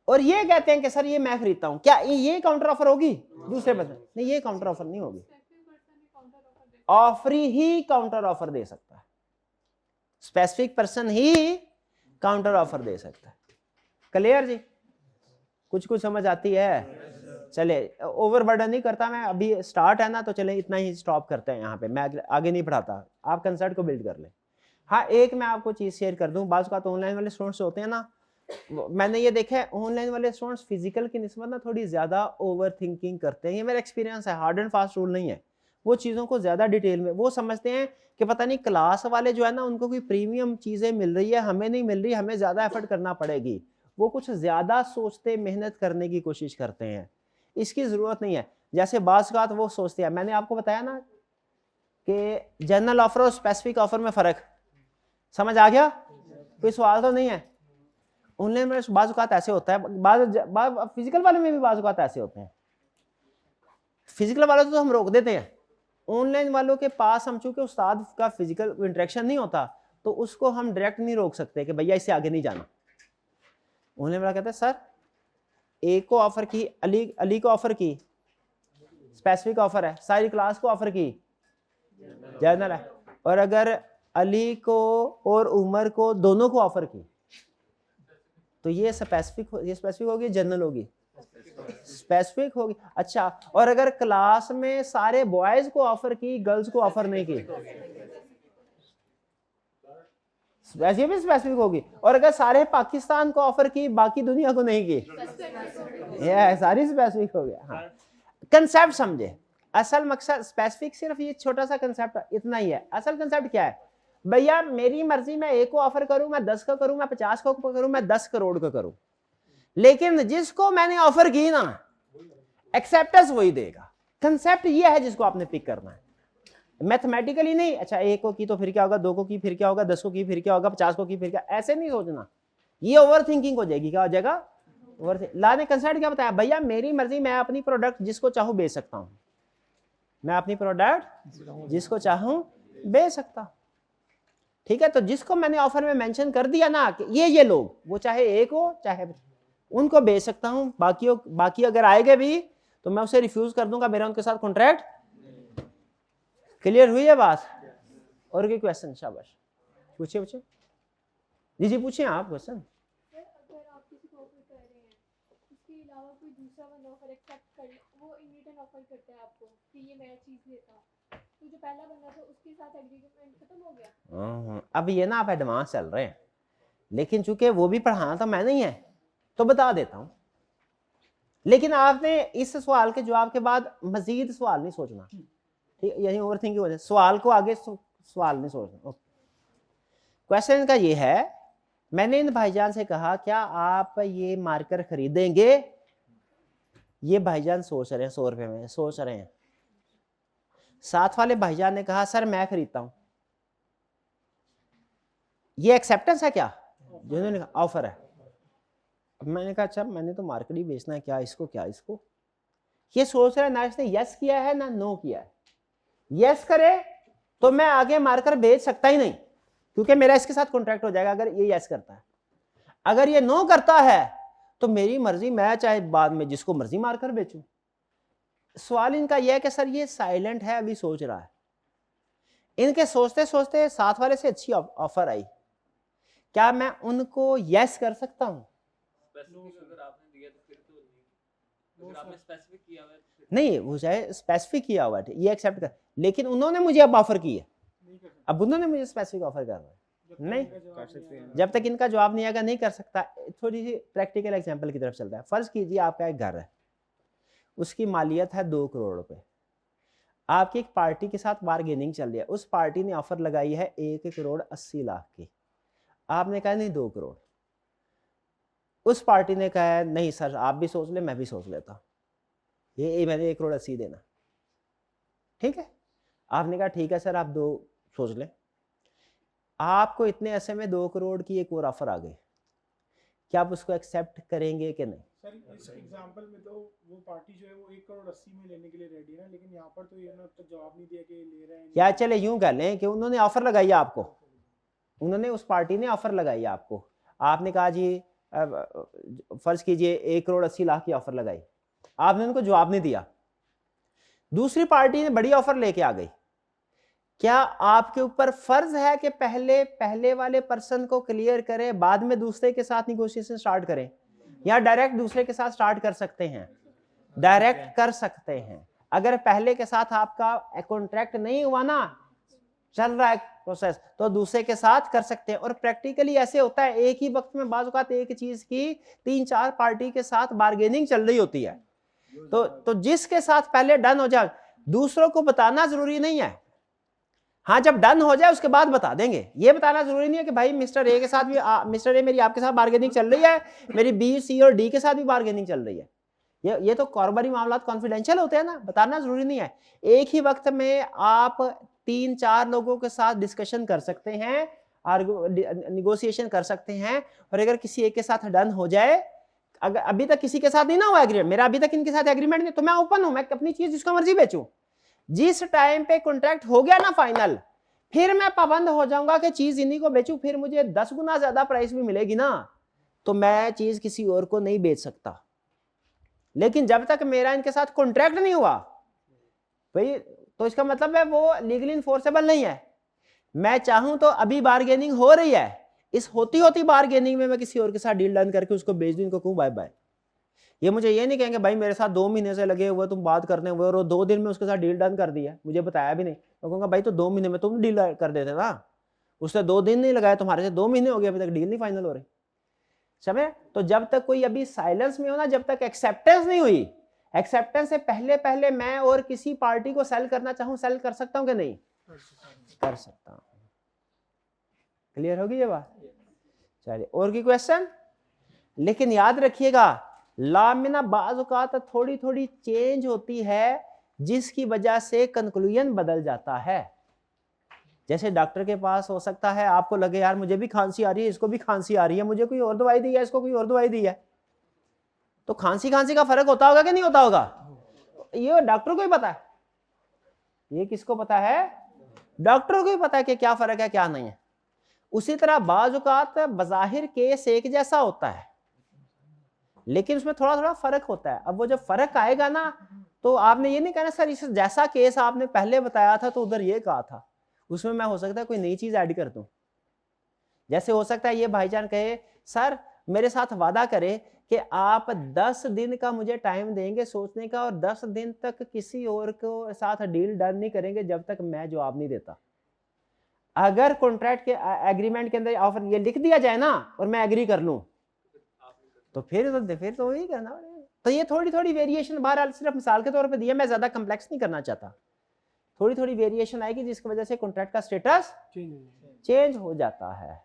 और ये कहते हैं कि सर ये मैं खरीदता हूं, क्या ये काउंटर ऑफर होगी? दूसरे बंदे नहीं, ये काउंटर ऑफर नहीं होगी। ऑफरी ही काउंटर ऑफर दे सकता है, स्पेसिफिक पर्सन ही काउंटर ऑफर दे सकता है। क्लियर जी? कुछ समझ आती है? चले ओवरबर्डन नहीं करता मैं, अभी स्टार्ट है ना, तो चले इतना ही स्टॉप करते हैं यहाँ पे, मैं आगे नहीं बढ़ाता, आप कंसेप्ट को बिल्ड कर लें। हाँ, एक मैं आपको चीज़ शेयर कर दूँ, बाज़ का तो ऑनलाइन वाले स्टूडेंट्स होते हैं ना, मैंने ये देखा है ऑनलाइन वाले स्टूडेंट्स फिजिकल की निस्बत ना थोड़ी ज़्यादा ओवर थिंकिंग करते हैं, ये मेरा एक्सपीरियंस है, हार्ड एंड फास्ट रूल नहीं है। वो चीज़ों को ज़्यादा डिटेल में वो समझते हैं कि पता नहीं क्लास वाले जो है ना उनको कोई प्रीमियम चीज़ें मिल रही है, हमें नहीं मिल रही, हमें ज़्यादा एफर्ट करना पड़ेगी। वो कुछ ज़्यादा सोचते, मेहनत करने की कोशिश करते हैं, इसकी ज़रूरत नहीं है। जैसे बाज़ का वो सोचते हैं, मैंने आपको बताया ना कि जनरल ऑफर और स्पेसिफिक ऑफर में फ़र्क समझ आ गया? कोई सवाल तो नहीं है? ऑनलाइन में बाज़ औक़ात ऐसे होता है, फिजिकल वाले में भी बाज़ औक़ात ऐसे होते हैं। फिजिकल वालों तो हम रोक देते हैं, ऑनलाइन वालों के पास हम चूंकि उस्ताद का फिजिकल इंटरेक्शन नहीं होता तो उसको हम डायरेक्ट नहीं रोक सकते कि भैया इससे आगे नहीं जाना। ऑनलाइन वाला कहता है सर ए को ऑफर की, अली को ऑफर की, स्पेसिफिक ऑफर है, सारी क्लास को ऑफर की, जनरल है, और अगर अली को और उमर को दोनों को ऑफर की तो ये स्पेसिफिक होगी, जनरल होगी, स्पेसिफिक होगी। अच्छा, और अगर क्लास में सारे बॉयज को ऑफर की, गर्ल्स को ऑफर नहीं की, ये भी स्पेसिफिक होगी। और अगर सारे पाकिस्तान को ऑफर की, बाकी दुनिया को नहीं की, ये सारी स्पेसिफिक हो गया। हाँ, कंसेप्ट समझे, असल मकसद स्पेसिफिक सिर्फ ये छोटा सा कंसेप्ट इतना ही है। असल कंसेप्ट क्या है भैया, मेरी मर्जी, मैं एक को ऑफर करूं, मैं 10 का करूं, मैं 50 को करूं, मैं 10 करोड़ का करूं, लेकिन जिसको मैंने ऑफर की ना एक्सेप्टेंस वही देगा। कंसेप्ट ये है जिसको आपने पिक करना है, मैथमेटिकली नहीं। अच्छा, एक को की तो फिर क्या होगा, दो को की फिर क्या होगा, 10 को की फिर क्या होगा, 50 को की फिर क्या, ऐसे नहीं सोचना, ये ओवर थिंकिंग हो जाएगी। क्या हो जाएगा? ओवर। ला ने कंसेप्ट क्या बताया भैया, मेरी मर्जी, मैं अपनी प्रोडक्ट जिसको चाहूं बेच सकता हूं, मैं अपनी प्रोडक्ट जिसको चाहूं बेच सकता हूं, ठीक है। तो जिसको मैंने ऑफर में मेंशन कर दिया ना कि ये लोग, वो चाहे एक हो चाहे, उनको बेच सकता हूं, बाकी अगर आएंगे भी तो मैं उसे रिफ्यूज कर दूंगा, मेरा उनके साथ कॉन्ट्रैक्ट। क्लियर हुई है बात? और कोई क्वेश्चन? शाबाश, पूछिए जी पूछिए आप क्वेश्चन। अगर आप किसी को ऑफर कर रहे हैं, उसके अलावा कोई दूसरा बंदा ऑफर एक्सेप्ट कर, वो इन रिटर्न ऑफर करता है आपको कि ये मैं चीज लेता हूं, तो जो पहला बंदा था उसके साथ एग्रीमेंट खत्म हो गया। अब ये ना आप एडवांस चल रहे हैं, लेकिन चूंकि वो भी पढ़ाना तो मैं नहीं है तो बता देता हूं, लेकिन आपने इस सवाल के जवाब के बाद मजीद सवाल नहीं सोचना, ठीक, यही ओवर थिंकिंग हो जाए, सवाल को आगे सवाल नहीं सोचना। क्वेश्चन का ये है, मैंने इन भाईजान से कहा क्या आप ये मार्कर खरीदेंगे? ये भाईजान सोच रहे हैं, 100 रुपए में सोच रहे हैं। साथ वाले भाईजान ने कहा सर मैं खरीदता हूं। ये एक्सेप्टेंस है क्या? जिन्होंने कहा ऑफर है। मैंने कहा अच्छा, मैंने तो मार्केट ही बेचना है, क्या इसको ये सोच रहा है, ना इसने यस किया है ना नो किया है। यस करे तो मैं आगे मार्कर बेच सकता ही नहीं, क्योंकि मेरा इसके साथ कॉन्ट्रैक्ट हो जाएगा अगर ये यस करता है। अगर ये नो करता है तो मेरी मर्जी, मैं चाहे बाद में जिसको मर्जी मार्कर बेचूं। सवाल इनका यह है कि सर ये साइलेंट है, अभी सोच रहा है। इनके सोचते सोचते साथ वाले से अच्छी ऑफर आई, क्या मैं उनको यस कर सकता हूं? अगर आपने दिया तो फिर तो नहीं, अगर आपने स्पेसिफिक किया हुआ है तो फिर नहीं, वो चाहे स्पेसिफिक किया हुआ है ये एक्सेप्ट कर, लेकिन उन्होंने मुझे अब ऑफर की है, अब उन्होंने मुझे स्पेसिफिक ऑफर कर रहा है, नहीं कर सकते हैं। जब तक इनका जवाब नहीं आएगा नहीं कर सकता। थोड़ी सी प्रैक्टिकल एग्जांपल की तरफ चलता है। फर्ज कीजिए आपका एक घर है, उसकी मालियत है 2 करोड़ रुपए, आपकी एक पार्टी के साथ बारगेनिंग चल रही है, उस पार्टी ने ऑफर लगाई है 1 करोड़ 80 लाख की, आपने कहा नहीं 2 करोड़, उस पार्टी ने कहा है नहीं सर आप भी सोच ले मैं भी सोच लेता हूं, ये मैंने 1 करोड़ 80 देना, ठीक है। आपने कहा ठीक है सर आप 2 सोच लें, आपको इतने ऐसे में 2 करोड़ की एक और ऑफर आ गई, क्या आप उसको एक्सेप्ट करेंगे कि नहीं? सर इस एग्जांपल में तो वो पार्टी जो है वो 1 करोड़ 80 में लेने के लिए रेडी है, लेकिन यहाँ पर तो ये ना तो जवाब नहीं दिया कि ले रहे हैं। या चले यूं कर लें कि उन्होंने ऑफर लगाई है आपको, उन्होंने उस पार्टी ने ऑफर लगाई है आपको, आपने कहा जी फर्ज कीजिए 1 करोड़ 80 लाख की ऑफर लगाई, आपने उनको जवाब नहीं दिया, दूसरी पार्टी ने बड़ी ऑफर लेके आ गई, क्या आपके ऊपर फर्ज है कि पहले वाले पर्सन को क्लियर करें बाद में दूसरे के साथ निगोशिएशन स्टार्ट करें, या डायरेक्ट दूसरे के साथ स्टार्ट कर सकते हैं? डायरेक्ट कर सकते हैं। अगर पहले के साथ आपका कॉन्ट्रैक्ट नहीं हुआ ना, चल रहा है प्रोसेस, तो दूसरे के साथ कर सकते हैं। और प्रैक्टिकली ऐसे होता है, एक ही वक्त में बाज़ औक़ात एक चीज की 3-4 पार्टी के साथ बार्गेनिंग चल रही होती है। तो जिसके साथ पहले डन हो जाए, दूसरों को बताना जरूरी नहीं है। हाँ, जब डन हो जाए उसके बाद बता देंगे। ये बताना जरूरी नहीं है कि भाई मिस्टर ए के साथ भी मिस्टर ए मेरी आपके साथ बार्गेनिंग चल रही है, मेरी बी, सी और डी के साथ भी बार्गेनिंग चल रही है। ये तो कारोबारी मामला कॉन्फिडेंशियल होते हैं ना, बताना जरूरी नहीं है। एक ही वक्त में आप 3-4 लोगों के साथ डिस्कशन कर सकते हैं, निगोशिएशन कर सकते हैं। और अगर किसी एक के साथ डन हो जाए, अगर अभी तक किसी के साथ नहीं ना हुआ एग्रीमेंट, मेरा अभी तक इनके साथ एग्रीमेंट नहीं, तो मैं ओपन हूं, मैं अपनी चीज जिसको मर्जी बेचूं। जिस टाइम पे कॉन्ट्रैक्ट हो गया ना फाइनल, फिर मैं पाबंद हो जाऊंगा कि चीज इन्हीं को बेचूं, फिर मुझे 10 गुना ज्यादा प्राइस भी मिलेगी ना, तो मैं चीज किसी और को नहीं बेच सकता। लेकिन जब तक मेरा इनके साथ कॉन्ट्रैक्ट नहीं हुआ भाई, तो इसका मतलब है वो लीगली इन्फोर्सेबल नहीं है। मैं चाहूं तो अभी बार्गेनिंग हो रही है, इस होती होती बार्गेनिंग में मैं किसी और के साथ डील डन करके उसको बेच दूं, इनको कहूं बाय बाय। ये मुझे ये नहीं कहेंगे भाई मेरे साथ 2 महीने से लगे हुए तुम बात करने हुए और 2 दिन में उसके साथ डील डन कर दिया, मुझे बताया भी नहीं। मैं कहूँगा भाई तो 2 महीने में तुम डील कर देते ना, उसने 2 दिन नहीं लगाए, तुम्हारे से 2 महीने हो गए, अभी तक डील नहीं फाइनल हो रही। समझे? तो जब तक कोई अभी साइलेंस में हो ना, जब तक एक्सेप्टेंस नहीं हुई, एक्सेप्टेंस से पहले पहले मैं और किसी पार्टी को सेल करना चाहूं, सेल कर सकता हूं कि नहीं? कर सकता हूं। क्लियर होगी ये बात? चलिए, और की क्वेश्चन? लेकिन याद रखिएगा, लॉ में ना बाज़ औक़ात थोड़ी थोड़ी चेंज होती है, जिसकी वजह से कंक्लूजन बदल जाता है। जैसे डॉक्टर के पास हो सकता है आपको लगे यार मुझे भी खांसी आ रही है, इसको भी खांसी आ रही है, मुझे कोई और दवाई दी है, इसको कोई और दवाई दी है, तो खांसी का फर्क होता होगा कि नहीं होता होगा? ये डॉक्टर को ही पता है। ये किसको पता है? डॉक्टर को ही पता है कि क्या फर्क है क्या नहीं है। उसी तरह बाज़ औक़ात बज़ाहिर केस एक जैसा होता है, लेकिन उसमें थोड़ा थोड़ा फर्क होता है। अब वो जब फर्क आएगा ना, तो आपने ये नहीं कहना सर इस जैसा केस आपने पहले बताया था तो उधर ये कहा था, उसमें मैं हो सकता है कोई नई चीज ऐड कर दूं। जैसे हो सकता है ये भाईजान कहे सर मेरे साथ वादा करे कि आप 10 दिन का मुझे टाइम देंगे सोचने का, और 10 दिन तक किसी और को साथ डील डन नहीं करेंगे जब तक मैं जवाब नहीं देता। अगर कॉन्ट्रैक्ट के एग्रीमेंट के अंदर ऑफर ये लिख दिया जाए ना और मैं एग्री कर लूं, तो फिर तो वही करना पड़ेगा। तो ये थोड़ी थोड़ी वेरिएशन बहरहाल सिर्फ मिसाल के तौर पे दिया, मैं ज्यादा कम्प्लेक्स नहीं करना चाहता। थोड़ी थोड़ी वेरिएशन आएगी जिसकी वजह से कॉन्ट्रैक्ट का स्टेटस चेंज हो जाता है।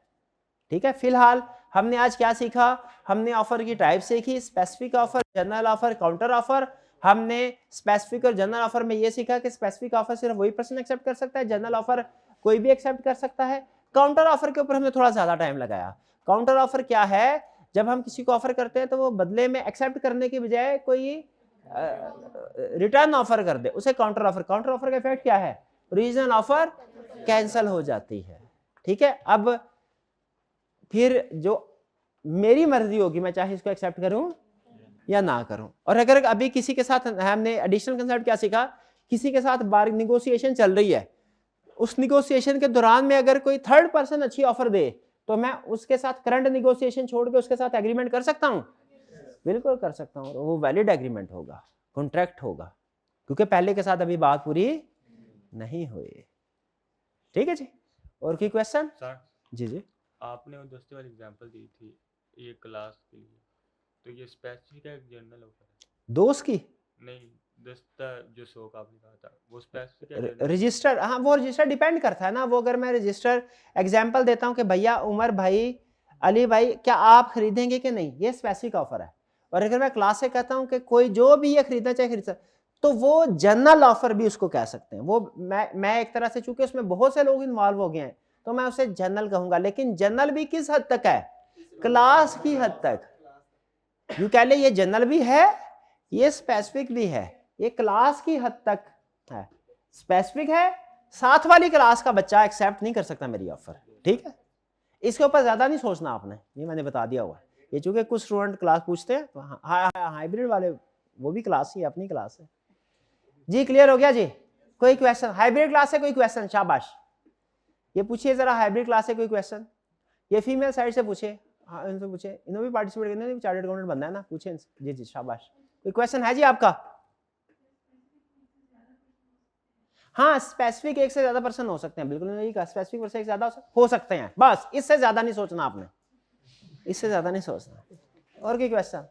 ठीक है, फिलहाल हमने आज क्या सीखा? हमने ऑफर की टाइप सीखी, specific offer, general offer, counter offer. हमने स्पेसिफिक और जनरल ऑफर में ये सीखा कि स्पेसिफिक ऑफर सिर्फ वही पर्सन एक्सेप्ट कर सकता है, जनरल ऑफर कोई भी एक्सेप्ट कर सकता है। काउंटर ऑफर के ऊपर हमने थोड़ा ज्यादा टाइम लगाया। काउंटर ऑफर क्या है? जब हम किसी को ऑफर करते हैं तो वो बदले में एक्सेप्ट करने की बजाय कोई रिटर्न ऑफर कर दे, उसे काउंटर ऑफर। काउंटर ऑफर का इफेक्ट क्या है? ओरिजिनल ऑफर कैंसिल हो जाती है। ठीक है, अब फिर जो मेरी मर्जी होगी, मैं चाहे इसको एक्सेप्ट करूं या ना करूं। और अगर अभी किसी के साथ हमने एडिशनल कंसेप्ट क्या सीखा, किसी के साथ निगोशिएशन चल रही है, उस निगोशिएशन के दौरान में अगर कोई थर्ड पर्सन अच्छी ऑफर दे तो मैं उसके साथ करंट निगोशिएशन छोड़ के उसके साथ एग्रीमेंट कर सकता हूं? बिल्कुल कर सकता हूं, वो वैलिड एग्रीमेंट होगा, कॉन्ट्रैक्ट होगा, क्योंकि पहले के साथ अभी बात पूरी नहीं हुई। ठीक है जी, और कोई क्वेश्चन? सर जी जी, आपने वो दोस्ती वाली एग्जांपल दी थी ये क्लास के लिए, तो ये स्पेसिफिक है जनरल ऑफर है? दोस्त की नहीं, दस्ता जो शौक आपने कहा था वो स्पेसिफिक है? रजिस्टर, हाँ वो रजिस्टर डिपेंड करता है ना। वो अगर मैं रजिस्टर एग्जांपल देता हूँ कि भैया उमर भाई, अली भाई क्या आप खरीदेंगे कि नहीं, ये स्पेसिफिक ऑफर है। और अगर मैं क्लास से कहता हूँ कि कोई जो भी ये खरीदना चाहे खरीद सकता, तो वो जनरल ऑफर भी उसको कह सकते हैं। वो मैं एक तरह से, चूंकि उसमें बहुत से लोग इन्वॉल्व हो गए हैं, तो मैं उसे जनरल कहूंगा। लेकिन जनरल भी किस हद तक है? क्लास की हद तक। यू कह ले ये जनरल भी है, ये स्पेसिफिक भी है, ये क्लास की हद तक है। स्पेसिफिक है, साथ वाली क्लास का बच्चा एक्सेप्ट नहीं कर सकता मेरी ऑफर। ठीक है, इसके ऊपर ज्यादा नहीं सोचना आपने, ये मैंने बता दिया हुआ है। ये चूंकि कुछ स्टूडेंट क्लास पूछते हैं, तो हाइब्रिड वाले वो भी क्लास ही अपनी क्लास है जी। क्लियर हो गया जी? कोई क्वेश्चन हाइब्रिड क्लास से? कोई क्वेश्चन? शाबाश, ये पूछिए जरा, हाइब्रिड क्लास से कोई क्वेश्चन? ये फीमेल साइड से पूछे, हाँ इनसे पूछे, इन्होंने भी पार्टिसिपेट करना है, चार्टर्ड अकाउंटेंट बनना है ना, पूछे इनसे। जी जी शाबाश, कोई क्वेश्चन है जी आपका? हाँ, स्पेसिफिक एक से ज्यादा पर्सन हो सकते हैं, बिल्कुल नहीं कहा, स्पेसिफिक पर्सन एक से ज्यादा हो सकते हैं, बस इससे ज्यादा नहीं सोचना आपने, इससे ज्यादा नहीं सोचना। और कोई क्वेश्चन?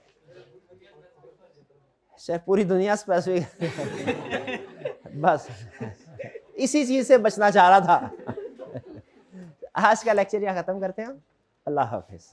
सर पूरी दुनिया स्पेसिफिक बस इसी चीज से बचना चाह रहा था। आज का लेक्चर यहाँ खत्म करते हैं, अल्लाह हाफिज।